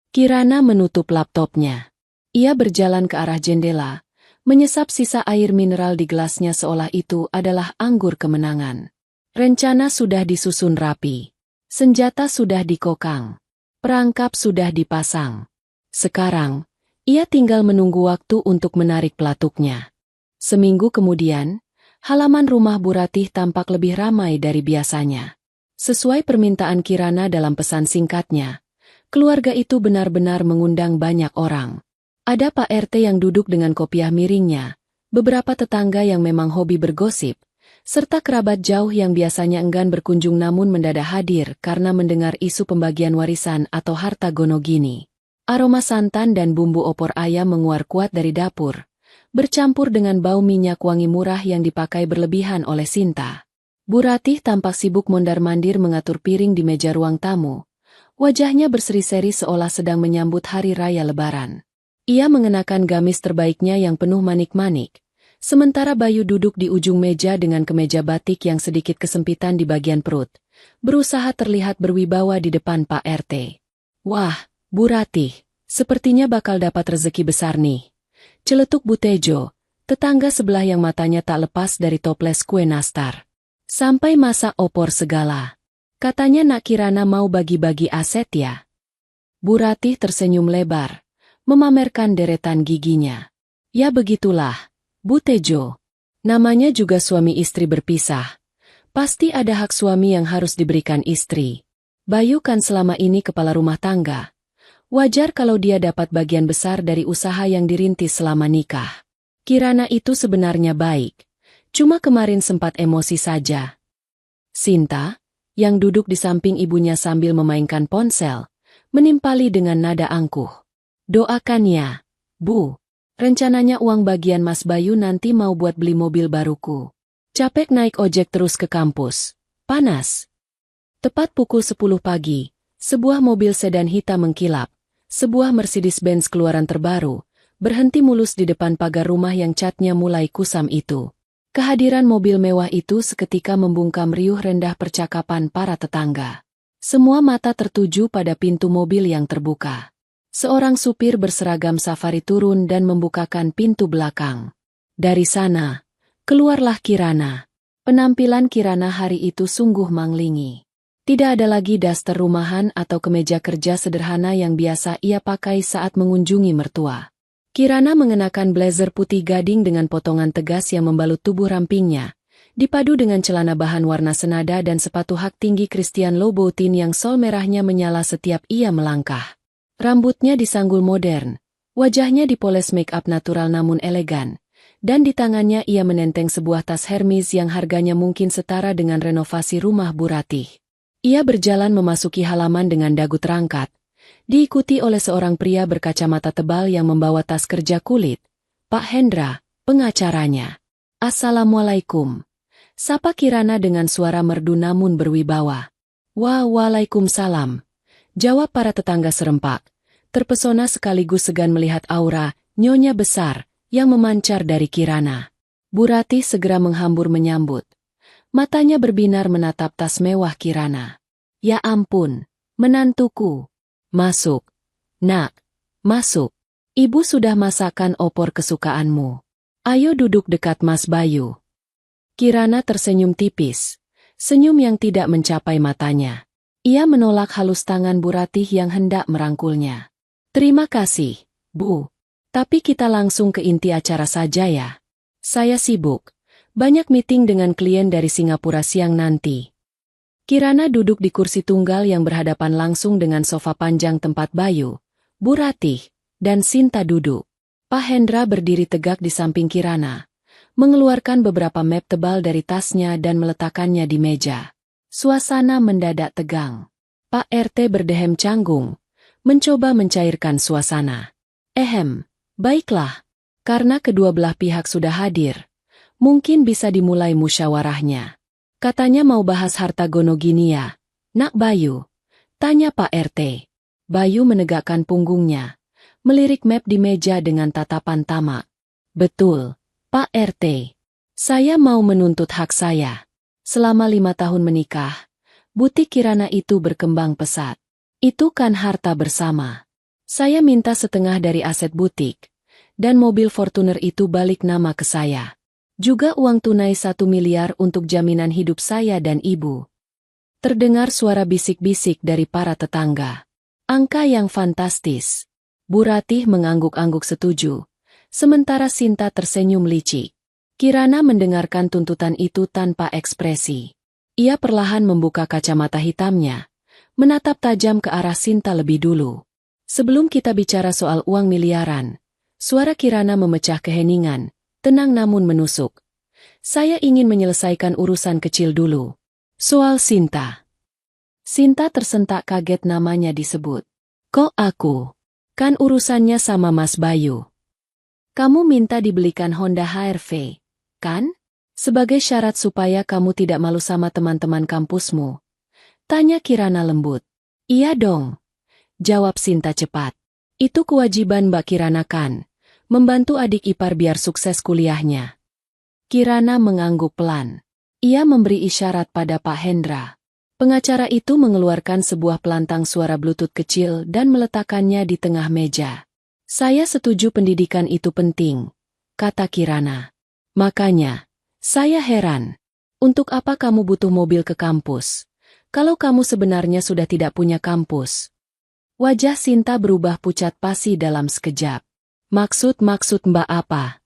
Kirana menutup laptopnya. Ia berjalan ke arah jendela, menyesap sisa air mineral di gelasnya seolah itu adalah anggur kemenangan. Rencana sudah disusun rapi. Senjata sudah dikokang. Perangkap sudah dipasang. Sekarang, ia tinggal menunggu waktu untuk menarik pelatuknya. Seminggu kemudian, halaman rumah Bu Ratih tampak lebih ramai dari biasanya. Sesuai permintaan Kirana dalam pesan singkatnya, keluarga itu benar-benar mengundang banyak orang. Ada Pak RT yang duduk dengan kopiah miringnya, beberapa tetangga yang memang hobi bergosip, serta kerabat jauh yang biasanya enggan berkunjung namun mendadak hadir karena mendengar isu pembagian warisan atau harta gono gini. Aroma santan dan bumbu opor ayam menguar kuat dari dapur, bercampur dengan bau minyak wangi murah yang dipakai berlebihan oleh Sinta. Bu Ratih tampak sibuk mondar-mandir mengatur piring di meja ruang tamu. Wajahnya berseri-seri seolah sedang menyambut hari raya Lebaran. Ia mengenakan gamis terbaiknya yang penuh manik-manik, sementara Bayu duduk di ujung meja dengan kemeja batik yang sedikit kesempitan di bagian perut, berusaha terlihat berwibawa di depan Pak RT. Wah, Bu Ratih, sepertinya bakal dapat rezeki besar nih. Celetuk Bu Tejo, tetangga sebelah yang matanya tak lepas dari toples kue nastar. Sampai masak opor segala. Katanya Nak Kirana mau bagi-bagi aset ya. Bu Ratih tersenyum lebar, memamerkan deretan giginya. Ya begitulah, Bu Tejo. Namanya juga suami istri berpisah. Pasti ada hak suami yang harus diberikan istri. Bayu kan selama ini kepala rumah tangga. Wajar kalau dia dapat bagian besar dari usaha yang dirintis selama nikah. Kirana itu sebenarnya baik. Cuma kemarin sempat emosi saja. Sinta, yang duduk di samping ibunya sambil memainkan ponsel, menimpali dengan nada angkuh. Doakan ya, Bu. Rencananya uang bagian Mas Bayu nanti mau buat beli mobil baruku. Capek naik ojek terus ke kampus. Panas. Tepat pukul 10 pagi, sebuah mobil sedan hitam mengkilap, sebuah Mercedes-Benz keluaran terbaru, berhenti mulus di depan pagar rumah yang catnya mulai kusam itu. Kehadiran mobil mewah itu seketika membungkam riuh rendah percakapan para tetangga. Semua mata tertuju pada pintu mobil yang terbuka. Seorang supir berseragam safari turun dan membukakan pintu belakang. Dari sana, keluarlah Kirana. Penampilan Kirana hari itu sungguh manglingi. Tidak ada lagi daster rumahan atau kemeja kerja sederhana yang biasa ia pakai saat mengunjungi mertua. Kirana mengenakan blazer putih gading dengan potongan tegas yang membalut tubuh rampingnya, dipadu dengan celana bahan warna senada dan sepatu hak tinggi Christian Louboutin yang sol merahnya menyala setiap ia melangkah. Rambutnya disanggul modern, wajahnya dipoles make-up natural namun elegan, dan di tangannya ia menenteng sebuah tas Hermes yang harganya mungkin setara dengan renovasi rumah Bu Ratih. Ia berjalan memasuki halaman dengan dagu terangkat, diikuti oleh seorang pria berkacamata tebal yang membawa tas kerja kulit, Pak Hendra, pengacaranya. Assalamualaikum. Sapa Kirana dengan suara merdu namun berwibawa. Waalaikumsalam. Jawab para tetangga serempak, terpesona sekaligus segan melihat aura, nyonya besar, yang memancar dari Kirana. Bu Ratih segera menghambur menyambut. Matanya berbinar menatap tas mewah Kirana. Ya ampun, menantuku. Masuk. Nak, masuk. Ibu sudah masakan opor kesukaanmu. Ayo duduk dekat Mas Bayu. Kirana tersenyum tipis, senyum yang tidak mencapai matanya. Ia menolak halus tangan Bu Ratih yang hendak merangkulnya. Terima kasih, Bu. Tapi kita langsung ke inti acara saja ya. Saya sibuk. Banyak meeting dengan klien dari Singapura siang nanti. Kirana duduk di kursi tunggal yang berhadapan langsung dengan sofa panjang tempat Bayu, Bu Ratih, dan Sinta duduk. Pak Hendra berdiri tegak di samping Kirana, mengeluarkan beberapa map tebal dari tasnya dan meletakkannya di meja. Suasana mendadak tegang. Pak RT berdehem canggung, mencoba mencairkan suasana. Baiklah. Karena kedua belah pihak sudah hadir, mungkin bisa dimulai musyawarahnya. Katanya mau bahas harta gono gini ya, Nak Bayu? Tanya Pak RT. Bayu menegakkan punggungnya, melirik map di meja dengan tatapan tamak. Betul, Pak RT. Saya mau menuntut hak saya. Selama 5 tahun menikah, butik Kirana itu berkembang pesat. Itu kan harta bersama. Saya minta setengah dari aset butik, dan mobil Fortuner itu balik nama ke saya. Juga uang tunai 1 miliar untuk jaminan hidup saya dan ibu. Terdengar suara bisik-bisik dari para tetangga. Angka yang fantastis. Bu Ratih mengangguk-angguk setuju, sementara Sinta tersenyum licik. Kirana mendengarkan tuntutan itu tanpa ekspresi. Ia perlahan membuka kacamata hitamnya, menatap tajam ke arah Sinta lebih dulu. Sebelum kita bicara soal uang miliaran, Suara Kirana memecah keheningan, tenang namun menusuk. Saya ingin menyelesaikan urusan kecil dulu. Soal Sinta. Sinta tersentak kaget namanya disebut. Kok aku? Kan urusannya sama Mas Bayu. Kamu minta dibelikan Honda HR-V, kan? Sebagai syarat supaya kamu tidak malu sama teman-teman kampusmu. Tanya Kirana lembut. Iya dong. Jawab Sinta cepat. Itu kewajiban Mbak Kirana kan? Membantu adik ipar biar sukses kuliahnya. Kirana mengangguk pelan. Ia memberi isyarat pada Pak Hendra. Pengacara itu mengeluarkan sebuah pelantang suara Bluetooth kecil dan meletakkannya di tengah meja. Saya setuju pendidikan itu penting, kata Kirana. Makanya, saya heran. Untuk apa kamu butuh mobil ke kampus? Kalau kamu sebenarnya sudah tidak punya kampus. Wajah Sinta berubah pucat pasi dalam sekejap. Maksud Mbak apa?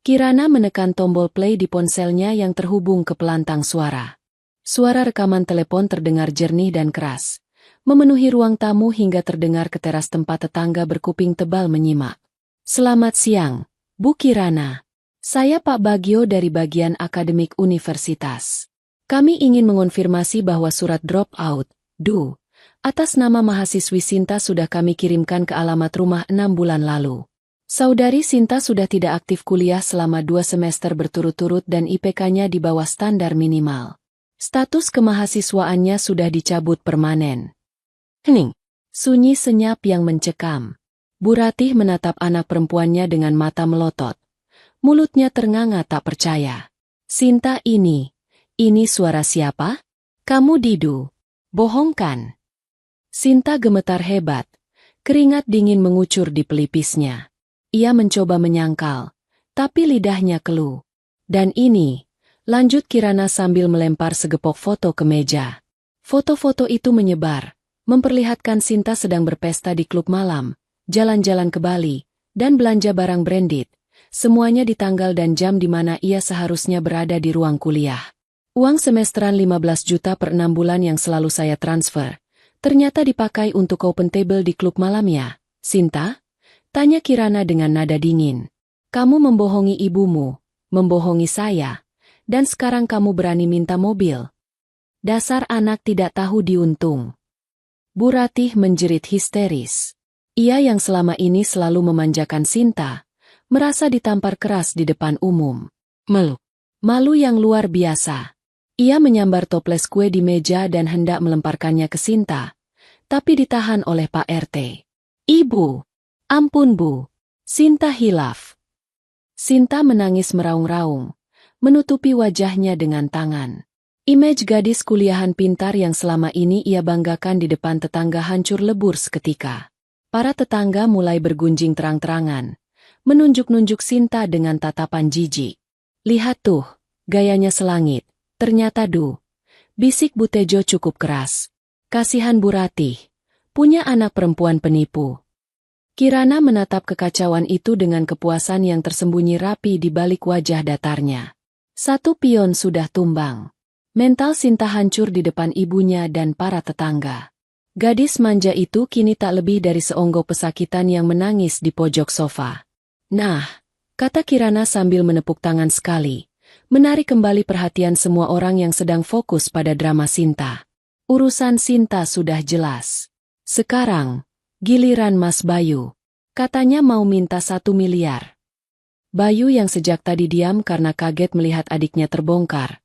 Kirana menekan tombol play di ponselnya yang terhubung ke pelantang suara. Suara rekaman telepon terdengar jernih dan keras, memenuhi ruang tamu hingga terdengar ke teras tempat tetangga berkuping tebal menyimak. Selamat siang, Bu Kirana. Saya Pak Bagio dari bagian akademik universitas. Kami ingin mengonfirmasi bahwa surat drop out, DU, atas nama mahasiswi Sinta sudah kami kirimkan ke alamat rumah 6 bulan lalu. Saudari Sinta sudah tidak aktif kuliah selama 2 semester berturut-turut dan IPK-nya di bawah standar minimal. Status kemahasiswaannya sudah dicabut permanen. Hening. Sunyi senyap yang mencekam. Bu Ratih menatap anak perempuannya dengan mata melotot. Mulutnya ternganga tak percaya. Sinta ini suara siapa? Kamu Didu. Bohong kan? Sinta gemetar hebat. Keringat dingin mengucur di pelipisnya. Ia mencoba menyangkal, tapi lidahnya keluh. Dan ini, lanjut Kirana sambil melempar segepok foto ke meja. Foto-foto itu menyebar, memperlihatkan Sinta sedang berpesta di klub malam, jalan-jalan ke Bali, dan belanja barang branded. Semuanya di tanggal dan jam di mana ia seharusnya berada di ruang kuliah. Uang semesteran 15 juta per 6 bulan yang selalu saya transfer, ternyata dipakai untuk open table di klub malam ya, Sinta? Tanya Kirana dengan nada dingin. Kamu membohongi ibumu, membohongi saya, dan sekarang kamu berani minta mobil. Dasar anak tidak tahu diuntung. Bu Ratih menjerit histeris. Ia yang selama ini selalu memanjakan Sinta, merasa ditampar keras di depan umum. Malu yang luar biasa. Ia menyambar toples kue di meja dan hendak melemparkannya ke Sinta, tapi ditahan oleh Pak RT. Ibu! Ampun Bu, Sinta hilaf. Sinta menangis meraung-raung, menutupi wajahnya dengan tangan. Image gadis kuliahan pintar yang selama ini ia banggakan di depan tetangga hancur lebur seketika. Para tetangga mulai bergunjing terang-terangan, menunjuk-nunjuk Sinta dengan tatapan jijik. Lihat tuh, gayanya selangit, ternyata Du. Bisik Bu Tejo cukup keras. Kasihan Bu Ratih, punya anak perempuan penipu. Kirana menatap kekacauan itu dengan kepuasan yang tersembunyi rapi di balik wajah datarnya. Satu pion sudah tumbang. Mental Sinta hancur di depan ibunya dan para tetangga. Gadis manja itu kini tak lebih dari seonggok pesakitan yang menangis di pojok sofa. Nah, kata Kirana sambil menepuk tangan sekali, menarik kembali perhatian semua orang yang sedang fokus pada drama Sinta. Urusan Sinta sudah jelas. Sekarang, giliran Mas Bayu. Katanya mau minta 1 miliar. Bayu yang sejak tadi diam karena kaget melihat adiknya terbongkar,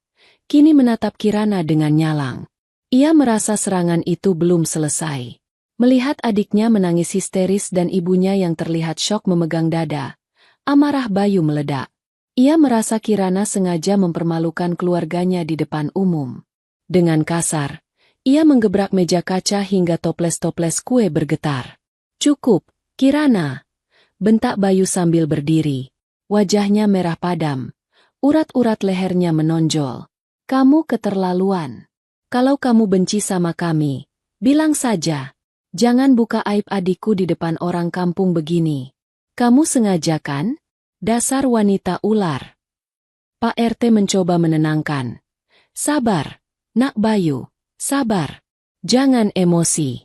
kini menatap Kirana dengan nyalang. Ia merasa serangan itu belum selesai. Melihat adiknya menangis histeris dan ibunya yang terlihat syok memegang dada, amarah Bayu meledak. Ia merasa Kirana sengaja mempermalukan keluarganya di depan umum. Dengan kasar, ia menggebrak meja kaca hingga toples-toples kue bergetar. Cukup, Kirana, bentak Bayu sambil berdiri. Wajahnya merah padam. Urat-urat lehernya menonjol. Kamu keterlaluan. Kalau kamu benci sama kami, bilang saja. Jangan buka aib adikku di depan orang kampung begini. Kamu sengaja kan? Dasar wanita ular. Pak RT mencoba menenangkan. Sabar, Nak Bayu. Sabar. Jangan emosi.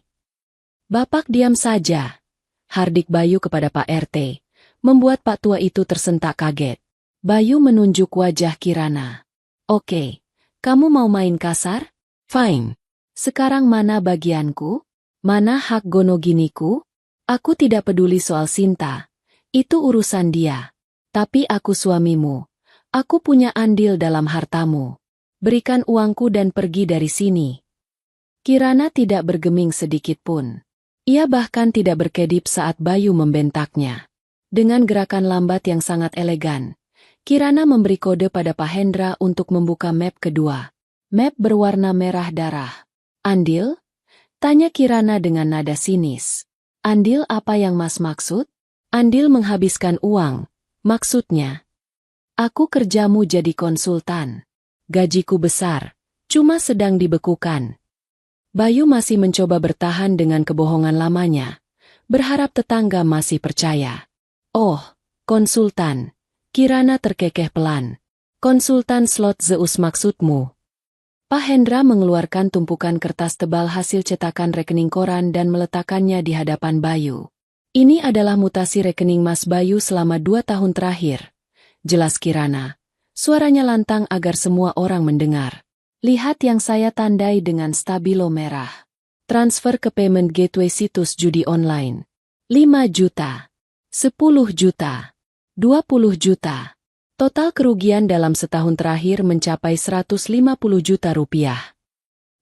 Bapak diam saja. Hardik Bayu kepada Pak RT. membuat Pak Tua itu tersentak kaget. Bayu menunjuk wajah Kirana. Oke, kamu mau main kasar? Fine. Sekarang mana bagianku? Mana hak gonoginiku? Aku tidak peduli soal Sinta. Itu urusan dia. Tapi aku suamimu. Aku punya andil dalam hartamu. Berikan uangku dan pergi dari sini. Kirana tidak bergeming sedikit pun. Ia bahkan tidak berkedip saat Bayu membentaknya. Dengan gerakan lambat yang sangat elegan, Kirana memberi kode pada Pak Hendra untuk membuka map kedua. Map berwarna merah darah. Andil? Tanya Kirana dengan nada sinis. Andil apa yang Mas maksud? Andil menghabiskan uang. Maksudnya, aku kerjamu jadi konsultan. Gajiku besar, cuma sedang dibekukan. Bayu masih mencoba bertahan dengan kebohongan lamanya, berharap tetangga masih percaya. Oh, konsultan. Kirana terkekeh pelan. Konsultan slot Zeus maksudmu? Pak Hendra mengeluarkan tumpukan kertas tebal hasil cetakan rekening koran dan meletakkannya di hadapan Bayu. Ini adalah mutasi rekening Mas Bayu selama 2 tahun terakhir. Jelas Kirana. Suaranya lantang agar semua orang mendengar. Lihat yang saya tandai dengan stabilo merah. Transfer ke payment gateway situs judi online. 5 juta. 10 juta. 20 juta. Total kerugian dalam setahun terakhir mencapai 150 juta rupiah.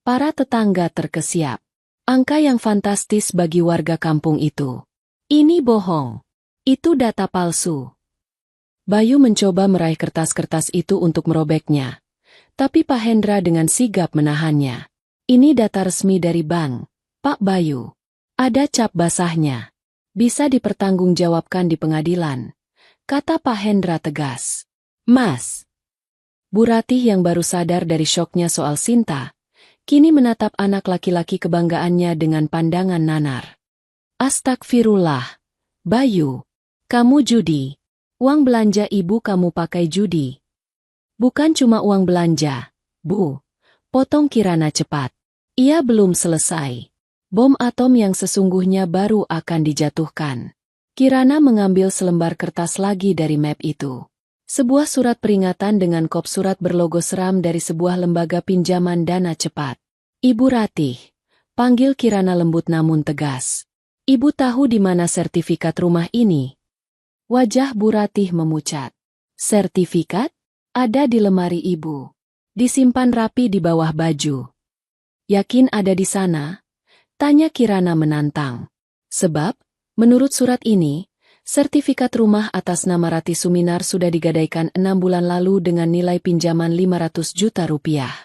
Para tetangga terkesiap. Angka yang fantastis bagi warga kampung itu. Ini bohong. Itu data palsu. Bayu mencoba meraih kertas-kertas itu untuk merobeknya. Tapi Pak Hendra dengan sigap menahannya. Ini data resmi dari bank, Pak Bayu. Ada cap basahnya. Bisa dipertanggungjawabkan di pengadilan. Kata Pak Hendra tegas. Mas. Bu Ratih yang baru sadar dari syoknya soal Sinta, kini menatap anak laki-laki kebanggaannya dengan pandangan nanar. Astagfirullah. Bayu. Kamu judi. Uang belanja ibu kamu pakai judi. Bukan cuma uang belanja, Bu. Potong Kirana cepat. Ia belum selesai. Bom atom yang sesungguhnya baru akan dijatuhkan. Kirana mengambil selembar kertas lagi dari map itu. Sebuah surat peringatan dengan kop surat berlogo seram dari sebuah lembaga pinjaman dana cepat. Ibu Ratih, panggil Kirana lembut namun tegas. Ibu tahu di mana sertifikat rumah ini? Wajah Bu Ratih memucat. Sertifikat? Ada di lemari ibu. Disimpan rapi di bawah baju. Yakin ada di sana? Tanya Kirana menantang. Sebab, menurut surat ini, sertifikat rumah atas nama Ratih Suminar sudah digadaikan 6 bulan lalu dengan nilai pinjaman 500 juta rupiah.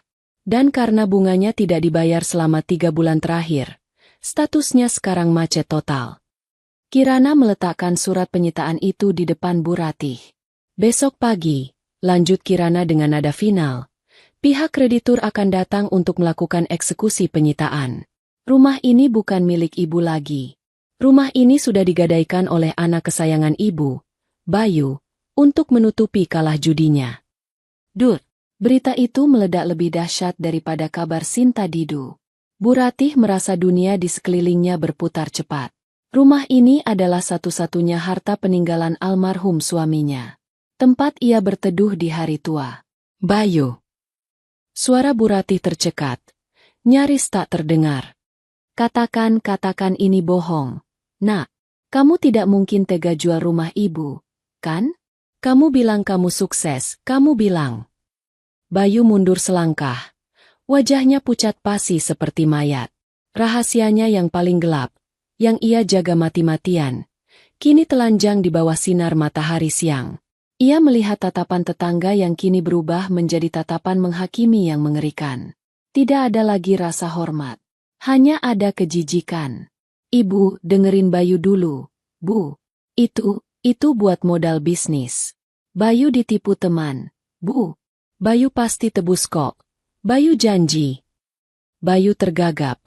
Dan karena bunganya tidak dibayar selama 3 bulan terakhir, statusnya sekarang macet total. Kirana meletakkan surat penyitaan itu di depan Bu Ratih. Besok pagi, lanjut Kirana dengan nada final, pihak kreditur akan datang untuk melakukan eksekusi penyitaan. Rumah ini bukan milik ibu lagi. Rumah ini sudah digadaikan oleh anak kesayangan ibu, Bayu, untuk menutupi kalah judinya. Dur, berita itu meledak lebih dahsyat daripada kabar Sinta Didu. Bu Ratih merasa dunia di sekelilingnya berputar cepat. Rumah ini adalah satu-satunya harta peninggalan almarhum suaminya. Tempat ia berteduh di hari tua. Bayu. Suara Bu Ratih tercekat. Nyaris tak terdengar. Katakan ini bohong. Nak, kamu tidak mungkin tega jual rumah ibu, kan? Kamu bilang kamu sukses, kamu bilang. Bayu mundur selangkah. Wajahnya pucat pasi seperti mayat. Rahasianya yang paling gelap, yang ia jaga mati-matian, kini telanjang di bawah sinar matahari siang. Ia melihat tatapan tetangga yang kini berubah menjadi tatapan menghakimi yang mengerikan. Tidak ada lagi rasa hormat. Hanya ada kejijikan. Ibu, dengerin Bayu dulu, Bu. Itu buat modal bisnis. Bayu ditipu teman, Bu. Bayu pasti tebus kok. Bayu janji. Bayu tergagap,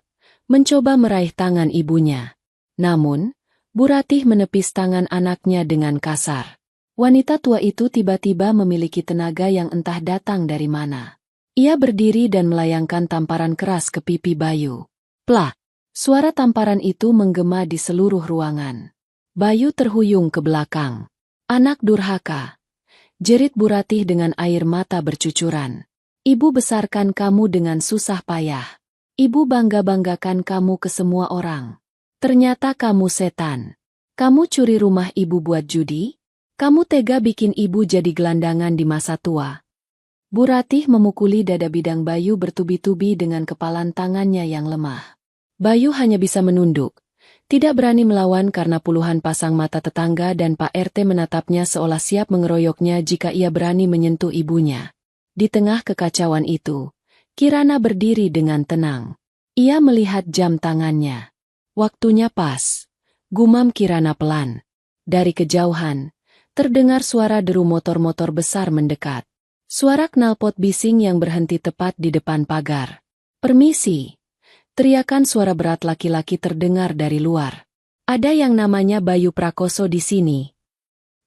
mencoba meraih tangan ibunya. Namun, Bu Ratih menepis tangan anaknya dengan kasar. Wanita tua itu tiba-tiba memiliki tenaga yang entah datang dari mana. Ia berdiri dan melayangkan tamparan keras ke pipi Bayu. Plak! Suara tamparan itu menggema di seluruh ruangan. Bayu terhuyung ke belakang. Anak durhaka, jerit Bu Ratih dengan air mata bercucuran. Ibu besarkan kamu dengan susah payah. Ibu bangga-banggakan kamu ke semua orang. Ternyata kamu setan. Kamu curi rumah ibu buat judi? Kamu tega bikin ibu jadi gelandangan di masa tua. Bu Ratih memukuli dada bidang Bayu bertubi-tubi dengan kepalan tangannya yang lemah. Bayu hanya bisa menunduk. Tidak berani melawan karena puluhan pasang mata tetangga dan Pak RT menatapnya seolah siap mengeroyoknya jika ia berani menyentuh ibunya. Di tengah kekacauan itu, Kirana berdiri dengan tenang. Ia melihat jam tangannya. Waktunya pas. Gumam Kirana pelan. Dari kejauhan, terdengar suara deru motor-motor besar mendekat. Suara knalpot bising yang berhenti tepat di depan pagar. "Permisi!" Teriakan suara berat laki-laki terdengar dari luar. "Ada yang namanya Bayu Prakoso di sini."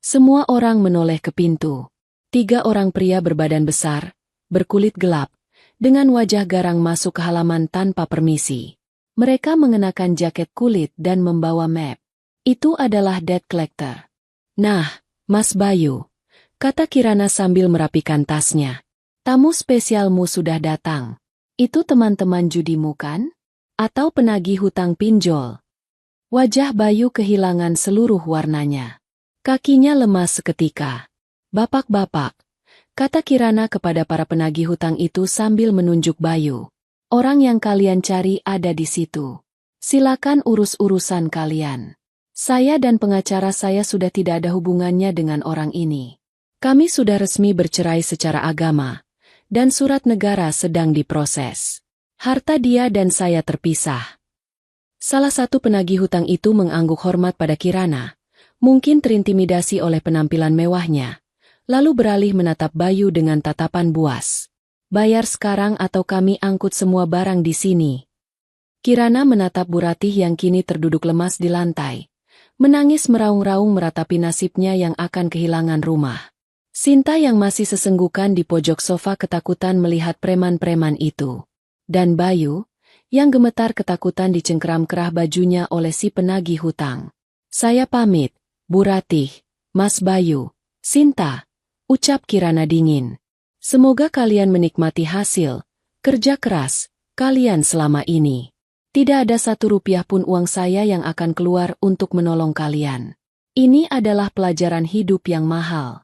Semua orang menoleh ke pintu. 3 orang pria berbadan besar, berkulit gelap, dengan wajah garang masuk ke halaman tanpa permisi. Mereka mengenakan jaket kulit dan membawa map. Itu adalah debt collector. "Nah, Mas Bayu," kata Kirana sambil merapikan tasnya. "Tamu spesialmu sudah datang. Itu teman-teman judimu kan? Atau penagih hutang pinjol?" Wajah Bayu kehilangan seluruh warnanya. Kakinya lemas seketika. "Bapak-bapak," kata Kirana kepada para penagih hutang itu sambil menunjuk Bayu. "Orang yang kalian cari ada di situ. Silakan urus urusan kalian. Saya dan pengacara saya sudah tidak ada hubungannya dengan orang ini. Kami sudah resmi bercerai secara agama, dan surat negara sedang diproses. Harta dia dan saya terpisah." Salah satu penagih hutang itu mengangguk hormat pada Kirana, mungkin terintimidasi oleh penampilan mewahnya, lalu beralih menatap Bayu dengan tatapan buas. "Bayar sekarang atau kami angkut semua barang di sini." Kirana menatap Bu Ratih yang kini terduduk lemas di lantai, menangis meraung-raung meratapi nasibnya yang akan kehilangan rumah. Sinta yang masih sesenggukan di pojok sofa ketakutan melihat preman-preman itu. Dan Bayu, yang gemetar ketakutan dicengkeram kerah bajunya oleh si penagih hutang. "Saya pamit, Bu Ratih, Mas Bayu, Sinta," ucap Kirana dingin. "Semoga kalian menikmati hasil kerja keras kalian selama ini. Tidak ada 1 rupiah pun uang saya yang akan keluar untuk menolong kalian. Ini adalah pelajaran hidup yang mahal."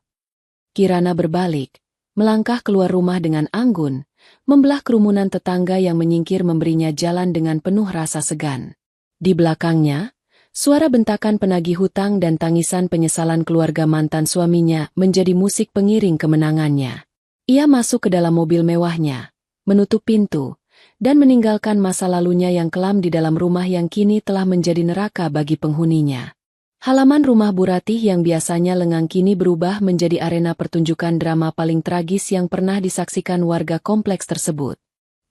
Kirana berbalik, melangkah keluar rumah dengan anggun, membelah kerumunan tetangga yang menyingkir memberinya jalan dengan penuh rasa segan. Di belakangnya, suara bentakan penagih hutang dan tangisan penyesalan keluarga mantan suaminya menjadi musik pengiring kemenangannya. Ia masuk ke dalam mobil mewahnya, menutup pintu, dan meninggalkan masa lalunya yang kelam di dalam rumah yang kini telah menjadi neraka bagi penghuninya. Halaman rumah Bu Ratih yang biasanya lengang kini berubah menjadi arena pertunjukan drama paling tragis yang pernah disaksikan warga kompleks tersebut.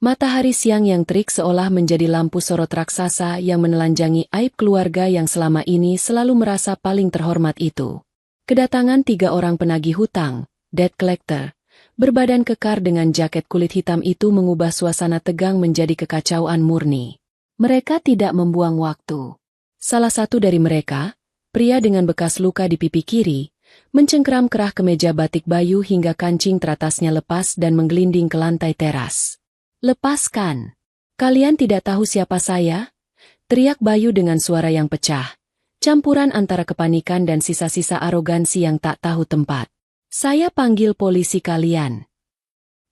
Matahari siang yang terik seolah menjadi lampu sorot raksasa yang menelanjangi aib keluarga yang selama ini selalu merasa paling terhormat itu. Kedatangan 3 orang penagih hutang, debt collector, berbadan kekar dengan jaket kulit hitam itu mengubah suasana tegang menjadi kekacauan murni. Mereka tidak membuang waktu. Salah satu dari mereka, pria dengan bekas luka di pipi kiri, mencengkeram kerah kemeja batik Bayu hingga kancing teratasnya lepas dan menggelinding ke lantai teras. "Lepaskan! Kalian tidak tahu siapa saya?" teriak Bayu dengan suara yang pecah, campuran antara kepanikan dan sisa-sisa arogansi yang tak tahu tempat. "Saya panggil polisi kalian."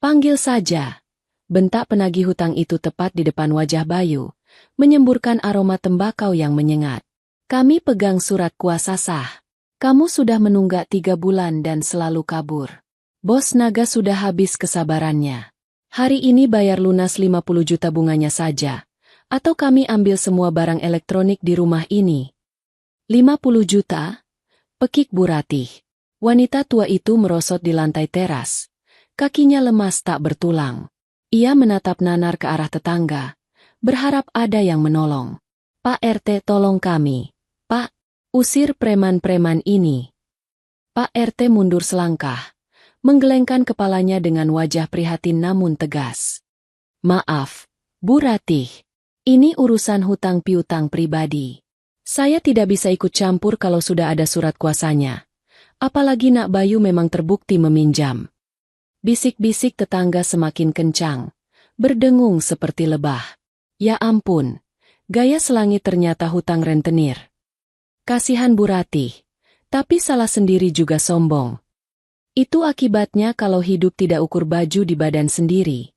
"Panggil saja," bentak penagih hutang itu tepat di depan wajah Bayu, menyemburkan aroma tembakau yang menyengat. "Kami pegang surat kuasa sah. Kamu sudah menunggak 3 bulan dan selalu kabur. Bos Naga sudah habis kesabarannya. Hari ini bayar lunas 50 juta bunganya saja, atau kami ambil semua barang elektronik di rumah ini." 50 juta? Pekik Bu Ratih. Wanita tua itu merosot di lantai teras. Kakinya lemas tak bertulang. Ia menatap nanar ke arah tetangga, berharap ada yang menolong. "Pak RT, tolong kami. Pak, usir preman-preman ini." Pak RT mundur selangkah, menggelengkan kepalanya dengan wajah prihatin namun tegas. "Maaf, Bu Ratih. Ini urusan hutang piutang pribadi. Saya tidak bisa ikut campur kalau sudah ada surat kuasanya. Apalagi Nak Bayu memang terbukti meminjam. Bisik-bisik tetangga semakin kencang, berdengung seperti lebah. Ya ampun, gaya selangit ternyata hutang rentenir. Kasihan Bu Ratih, tapi salah sendiri juga sombong. Itu akibatnya kalau hidup tidak ukur baju di badan sendiri.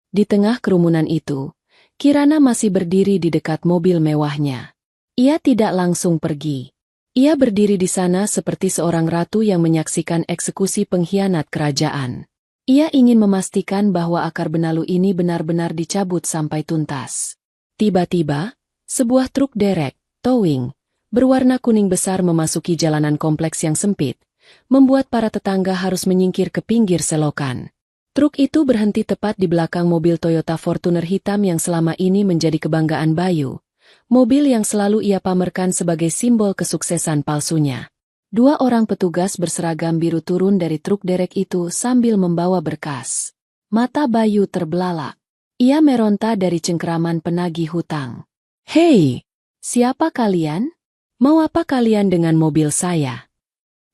Di tengah kerumunan itu, Kirana masih berdiri di dekat mobil mewahnya. Ia tidak langsung pergi. Ia berdiri di sana seperti seorang ratu yang menyaksikan eksekusi pengkhianat kerajaan. Ia ingin memastikan bahwa akar benalu ini benar-benar dicabut sampai tuntas. Tiba-tiba, sebuah truk derek, towing, berwarna kuning besar memasuki jalanan kompleks yang sempit, membuat para tetangga harus menyingkir ke pinggir selokan. Truk itu berhenti tepat di belakang mobil Toyota Fortuner hitam yang selama ini menjadi kebanggaan Bayu. Mobil yang selalu ia pamerkan sebagai simbol kesuksesan palsunya. Dua orang petugas berseragam biru turun dari truk derek itu sambil membawa berkas. Mata Bayu terbelalak. Ia meronta dari cengkeraman penagih hutang. "Hei, siapa kalian? Mau apa kalian dengan mobil saya?"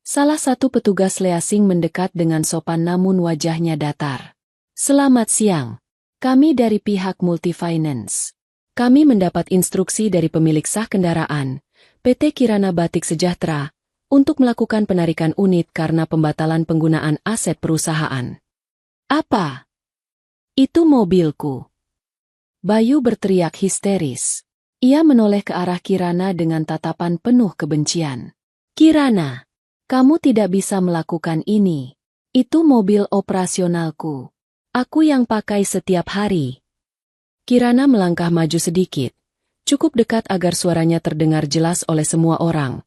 Salah satu petugas leasing mendekat dengan sopan namun wajahnya datar. "Selamat siang. Kami dari pihak Multifinance. Kami mendapat instruksi dari pemilik sah kendaraan, PT Kirana Batik Sejahtera, untuk melakukan penarikan unit karena pembatalan penggunaan aset perusahaan." "Apa? Itu mobilku!" Bayu berteriak histeris. Ia menoleh ke arah Kirana dengan tatapan penuh kebencian. "Kirana! Kamu tidak bisa melakukan ini. Itu mobil operasionalku. Aku yang pakai setiap hari." Kirana melangkah maju sedikit. Cukup dekat agar suaranya terdengar jelas oleh semua orang.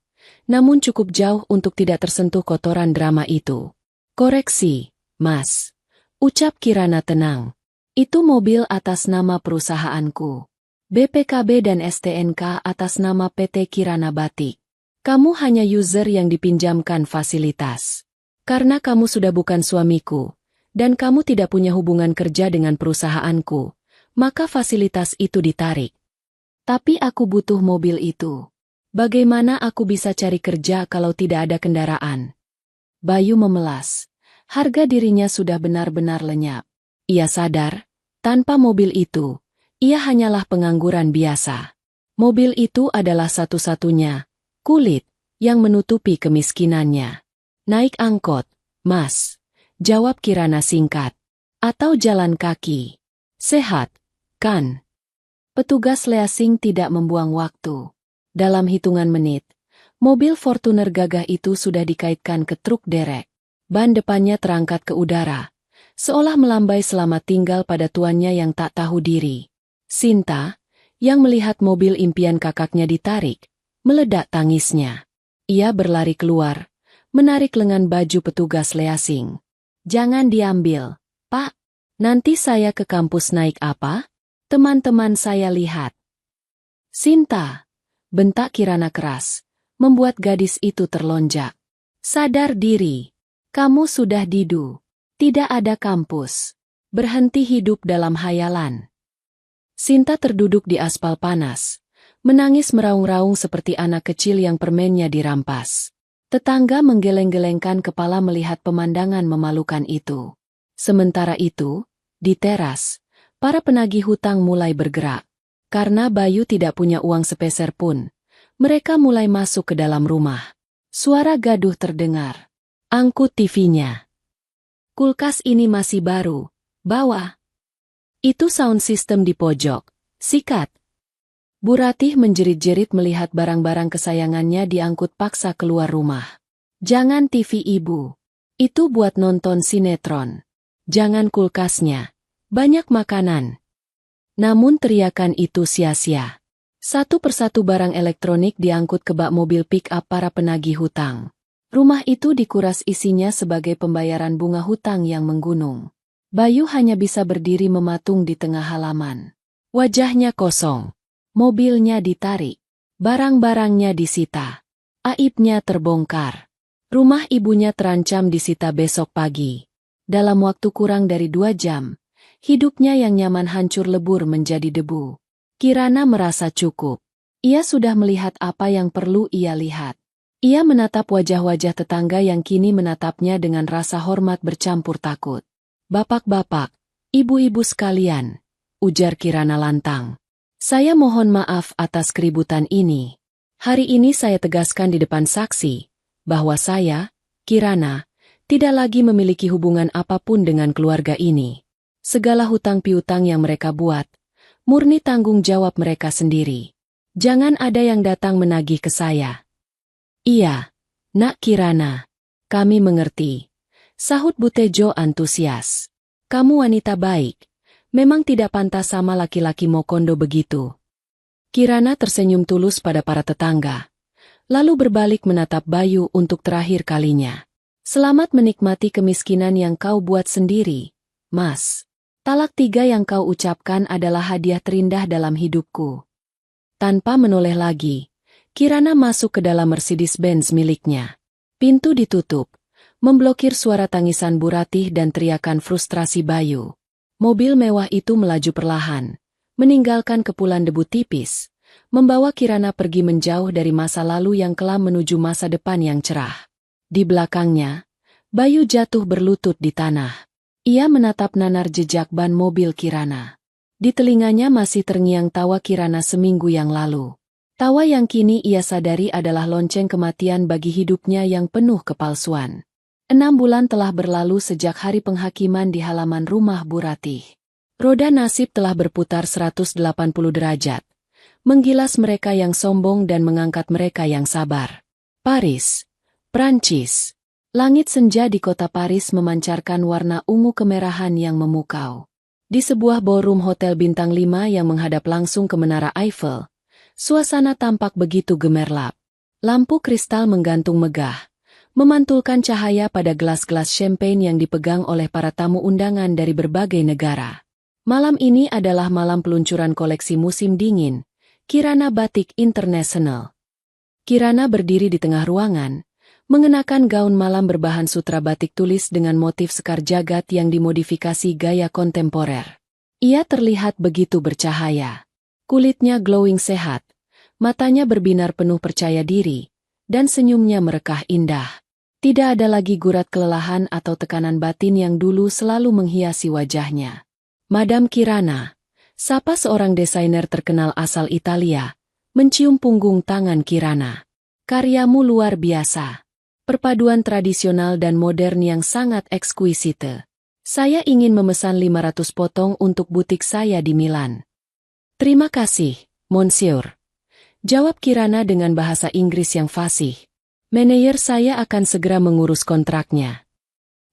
Namun cukup jauh untuk tidak tersentuh kotoran drama itu. "Koreksi, Mas," ucap Kirana tenang. "Itu mobil atas nama perusahaanku. BPKB dan STNK atas nama PT Kirana Batik. Kamu hanya user yang dipinjamkan fasilitas. Karena kamu sudah bukan suamiku, dan kamu tidak punya hubungan kerja dengan perusahaanku, maka fasilitas itu ditarik. Tapi aku butuh mobil itu. Bagaimana aku bisa cari kerja kalau tidak ada kendaraan?" Bayu memelas. Harga dirinya sudah benar-benar lenyap. Ia sadar, tanpa mobil itu, ia hanyalah pengangguran biasa. Mobil itu adalah satu-satunya kulit yang menutupi kemiskinannya. "Naik angkot, Mas," jawab Kirana singkat. "Atau jalan kaki. Sehat, kan?" Petugas leasing tidak membuang waktu. Dalam hitungan menit, mobil Fortuner gagah itu sudah dikaitkan ke truk derek. Ban depannya terangkat ke udara, seolah melambai selamat tinggal pada tuannya yang tak tahu diri. Sinta, yang melihat mobil impian kakaknya ditarik, meledak tangisnya. Ia berlari keluar, menarik lengan baju petugas leasing. "Jangan diambil, Pak. Nanti saya ke kampus naik apa? Teman-teman saya lihat." "Sinta," bentak Kirana keras, membuat gadis itu terlonjak. "Sadar diri. Kamu sudah didu. Tidak ada kampus. Berhenti hidup dalam hayalan." Sinta terduduk di aspal panas, menangis meraung-raung seperti anak kecil yang permennya dirampas. Tetangga menggeleng-gelengkan kepala melihat pemandangan memalukan itu. Sementara itu, di teras, para penagih hutang mulai bergerak. Karena Bayu tidak punya uang sepeser pun, mereka mulai masuk ke dalam rumah. Suara gaduh terdengar. "Angkut TV-nya. Kulkas ini masih baru. Bawa." "Itu sound system di pojok. Sikat." Bu Ratih menjerit-jerit melihat barang-barang kesayangannya diangkut paksa keluar rumah. "Jangan TV Ibu. Itu buat nonton sinetron. Jangan kulkasnya. Banyak makanan." Namun teriakan itu sia-sia. Satu persatu barang elektronik diangkut ke bak mobil pick-up para penagih hutang. Rumah itu dikuras isinya sebagai pembayaran bunga hutang yang menggunung. Bayu hanya bisa berdiri mematung di tengah halaman. Wajahnya kosong. Mobilnya ditarik. Barang-barangnya disita. Aibnya terbongkar. Rumah ibunya terancam disita besok pagi. Dalam waktu kurang dari 2 jam, hidupnya yang nyaman hancur lebur menjadi debu. Kirana merasa cukup. Ia sudah melihat apa yang perlu ia lihat. Ia menatap wajah-wajah tetangga yang kini menatapnya dengan rasa hormat bercampur takut. "Bapak-bapak, ibu-ibu sekalian," ujar Kirana lantang. "Saya mohon maaf atas keributan ini. Hari ini saya tegaskan di depan saksi, bahwa saya, Kirana, tidak lagi memiliki hubungan apapun dengan keluarga ini. Segala hutang piutang yang mereka buat, murni tanggung jawab mereka sendiri. Jangan ada yang datang menagih ke saya." "Iya, Nak Kirana. Kami mengerti," sahut Butejo antusias. "Kamu wanita baik. Memang tidak pantas sama laki-laki Mokondo begitu." Kirana tersenyum tulus pada para tetangga, lalu berbalik menatap Bayu untuk terakhir kalinya. "Selamat menikmati kemiskinan yang kau buat sendiri, Mas. Talak 3 yang kau ucapkan adalah hadiah terindah dalam hidupku." Tanpa menoleh lagi, Kirana masuk ke dalam Mercedes-Benz miliknya. Pintu ditutup, memblokir suara tangisan Bu Ratih dan teriakan frustrasi Bayu. Mobil mewah itu melaju perlahan, meninggalkan kepulan debu tipis, membawa Kirana pergi menjauh dari masa lalu yang kelam menuju masa depan yang cerah. Di belakangnya, Bayu jatuh berlutut di tanah. Ia menatap nanar jejak ban mobil Kirana. Di telinganya masih terngiang tawa Kirana seminggu yang lalu. Tawa yang kini ia sadari adalah lonceng kematian bagi hidupnya yang penuh kepalsuan. 6 bulan telah berlalu sejak hari penghakiman di halaman rumah Bu Ratih. Roda nasib telah berputar 180 derajat, menggilas mereka yang sombong dan mengangkat mereka yang sabar. Paris, Prancis. Langit senja di kota Paris memancarkan warna ungu kemerahan yang memukau. Di sebuah ballroom hotel bintang 5 yang menghadap langsung ke Menara Eiffel, suasana tampak begitu gemerlap. Lampu kristal menggantung megah, memantulkan cahaya pada gelas-gelas champagne yang dipegang oleh para tamu undangan dari berbagai negara. Malam ini adalah malam peluncuran koleksi musim dingin, Kirana Batik International. Kirana berdiri di tengah ruangan, mengenakan gaun malam berbahan sutra batik tulis dengan motif sekar jagat yang dimodifikasi gaya kontemporer. Ia terlihat begitu bercahaya. Kulitnya glowing sehat, matanya berbinar penuh percaya diri, dan senyumnya merekah indah. Tidak ada lagi gurat kelelahan atau tekanan batin yang dulu selalu menghiasi wajahnya. "Madam Kirana," sapa seorang desainer terkenal asal Italia, mencium punggung tangan Kirana. "Karyamu luar biasa. Perpaduan tradisional dan modern yang sangat ekskuisite. Saya ingin memesan 500 potong untuk butik saya di Milan." "Terima kasih, Monsieur," jawab Kirana dengan bahasa Inggris yang fasih. "Manajer saya akan segera mengurus kontraknya."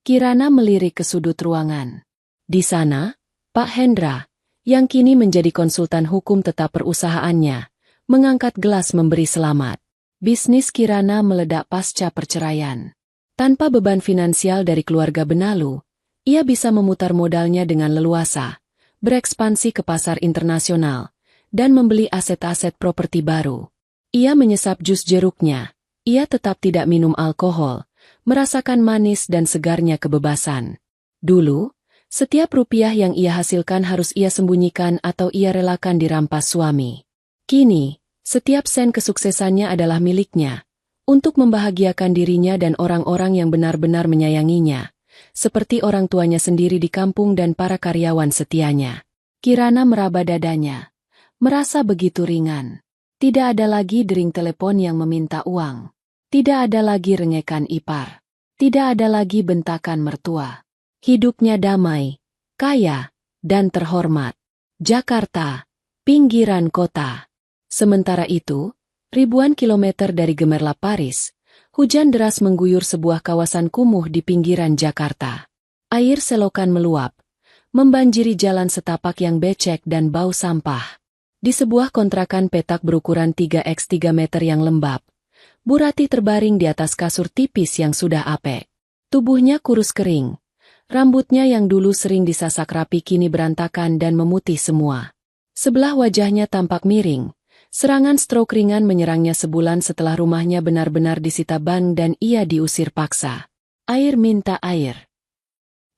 Kirana melirik ke sudut ruangan. Di sana, Pak Hendra, yang kini menjadi konsultan hukum tetap perusahaannya, mengangkat gelas memberi selamat. Bisnis Kirana meledak pasca perceraian. Tanpa beban finansial dari keluarga Benalu, ia bisa memutar modalnya dengan leluasa, berekspansi ke pasar internasional, dan membeli aset-aset properti baru. Ia menyesap jus jeruknya. Ia tetap tidak minum alkohol, merasakan manis dan segarnya kebebasan. Dulu, setiap rupiah yang ia hasilkan harus ia sembunyikan atau ia relakan dirampas suami. Kini, setiap sen kesuksesannya adalah miliknya, untuk membahagiakan dirinya dan orang-orang yang benar-benar menyayanginya, seperti orang tuanya sendiri di kampung dan para karyawan setianya. Kirana meraba dadanya, merasa begitu ringan. Tidak ada lagi dering telepon yang meminta uang. Tidak ada lagi rengekan ipar. Tidak ada lagi bentakan mertua. Hidupnya damai, kaya, dan terhormat. Jakarta, pinggiran kota. Sementara itu, ribuan kilometer dari gemerlap Paris, hujan deras mengguyur sebuah kawasan kumuh di pinggiran Jakarta. Air selokan meluap, membanjiri jalan setapak yang becek dan bau sampah. Di sebuah kontrakan petak berukuran 3x3 meter yang lembab, Bu Ratih terbaring di atas kasur tipis yang sudah apek. Tubuhnya kurus kering. Rambutnya yang dulu sering disasak rapi kini berantakan dan memutih semua. Sebelah wajahnya tampak miring. Serangan stroke ringan menyerangnya sebulan setelah rumahnya benar-benar disita bank dan ia diusir paksa. "Air, minta air,"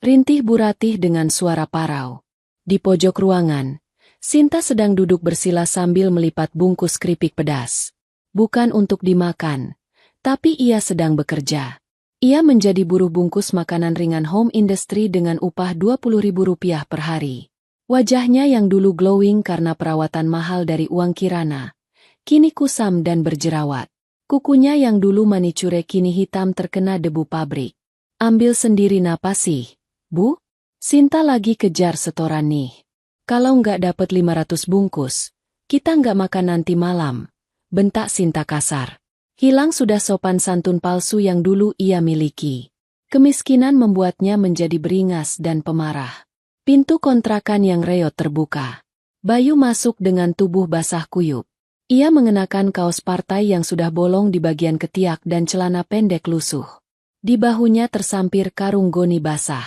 rintih Bu Ratih dengan suara parau. Di pojok ruangan, Sinta sedang duduk bersila sambil melipat bungkus keripik pedas. Bukan untuk dimakan, Tapi ia sedang bekerja. Ia menjadi buruh bungkus makanan ringan home industry dengan upah Rp20.000 per hari. Wajahnya yang dulu glowing karena perawatan mahal dari uang Kirana, kini kusam dan berjerawat. Kukunya yang dulu manicure kini hitam terkena debu pabrik. Ambil sendiri napas sih, Bu? Sinta lagi kejar setoran nih. Kalau nggak dapat 500 bungkus, kita nggak makan nanti malam. Bentak Sinta kasar. Hilang sudah sopan santun palsu yang dulu ia miliki. Kemiskinan membuatnya menjadi beringas dan pemarah. Pintu kontrakan yang reot terbuka. Bayu masuk dengan tubuh basah kuyup. Ia mengenakan kaos partai yang sudah bolong di bagian ketiak dan celana pendek lusuh. Di bahunya tersampir karung goni basah.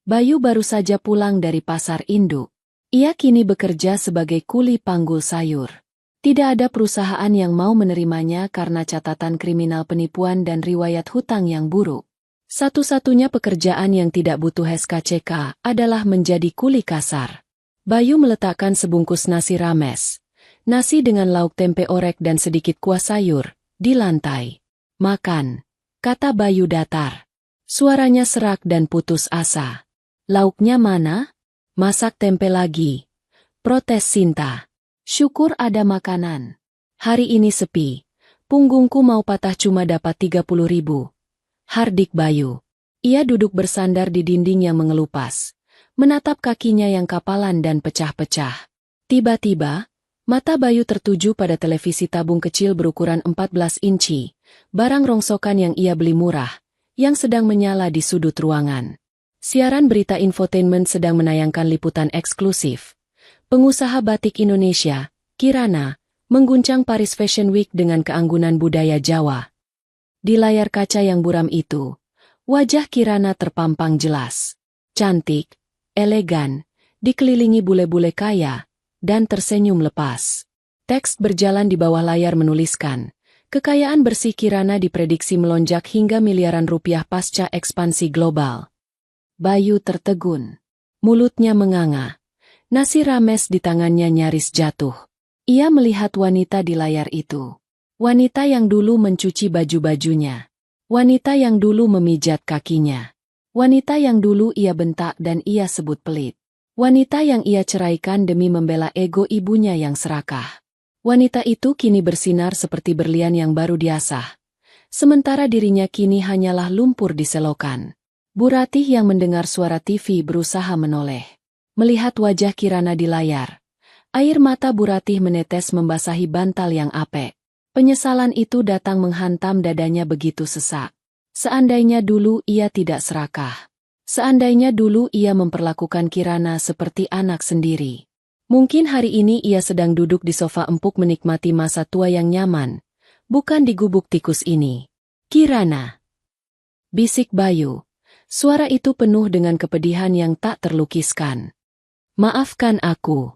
Bayu baru saja pulang dari pasar induk. Ia kini bekerja sebagai kuli panggul sayur. Tidak ada perusahaan yang mau menerimanya karena catatan kriminal penipuan dan riwayat hutang yang buruk. Satu-satunya pekerjaan yang tidak butuh SKCK adalah menjadi kuli kasar. Bayu meletakkan sebungkus nasi rames, nasi dengan lauk tempe orek dan sedikit kuah sayur, di lantai. Makan, kata Bayu datar. Suaranya serak dan putus asa. Lauknya mana? Masak tempe lagi. Protes Sinta. Syukur ada makanan. Hari ini sepi. Punggungku mau patah cuma dapat 30.000. Hardik Bayu. Ia duduk bersandar di dinding yang mengelupas. Menatap kakinya yang kapalan dan pecah-pecah. Tiba-tiba, mata Bayu tertuju pada televisi tabung kecil berukuran 14 inci. Barang rongsokan yang ia beli murah, yang sedang menyala di sudut ruangan. Siaran berita infotainment sedang menayangkan liputan eksklusif. Pengusaha batik Indonesia, Kirana, mengguncang Paris Fashion Week dengan keanggunan budaya Jawa. Di layar kaca yang buram itu, wajah Kirana terpampang jelas. Cantik, elegan, dikelilingi bule-bule kaya, dan tersenyum lepas. Teks berjalan di bawah layar menuliskan, kekayaan bersih Kirana diprediksi melonjak hingga miliaran rupiah pasca ekspansi global. Bayu tertegun. Mulutnya menganga. Nasi rames di tangannya nyaris jatuh. Ia melihat wanita di layar itu. Wanita yang dulu mencuci baju-bajunya. Wanita yang dulu memijat kakinya. Wanita yang dulu ia bentak dan ia sebut pelit. Wanita yang ia ceraikan demi membela ego ibunya yang serakah. Wanita itu kini bersinar seperti berlian yang baru diasah. Sementara dirinya kini hanyalah lumpur di selokan. Bu Ratih yang mendengar suara TV berusaha menoleh. Melihat wajah Kirana di layar, air mata Bu Ratih menetes membasahi bantal yang apek. Penyesalan itu datang menghantam dadanya begitu sesak. Seandainya dulu ia tidak serakah. Seandainya dulu ia memperlakukan Kirana seperti anak sendiri. Mungkin hari ini ia sedang duduk di sofa empuk menikmati masa tua yang nyaman, bukan di gubuk tikus ini. Kirana, bisik Bayu. Suara itu penuh dengan kepedihan yang tak terlukiskan. Maafkan aku.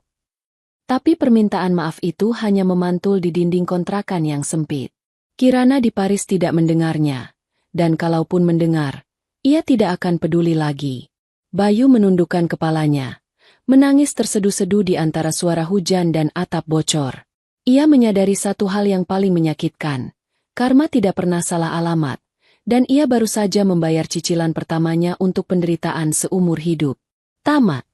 Tapi permintaan maaf itu hanya memantul di dinding kontrakan yang sempit. Kirana di Paris tidak mendengarnya. Dan kalaupun mendengar, ia tidak akan peduli lagi. Bayu menundukkan kepalanya. Menangis terseduh-seduh di antara suara hujan dan atap bocor. Ia menyadari satu hal yang paling menyakitkan. Karma tidak pernah salah alamat. Dan ia baru saja membayar cicilan pertamanya untuk penderitaan seumur hidup. Tamat.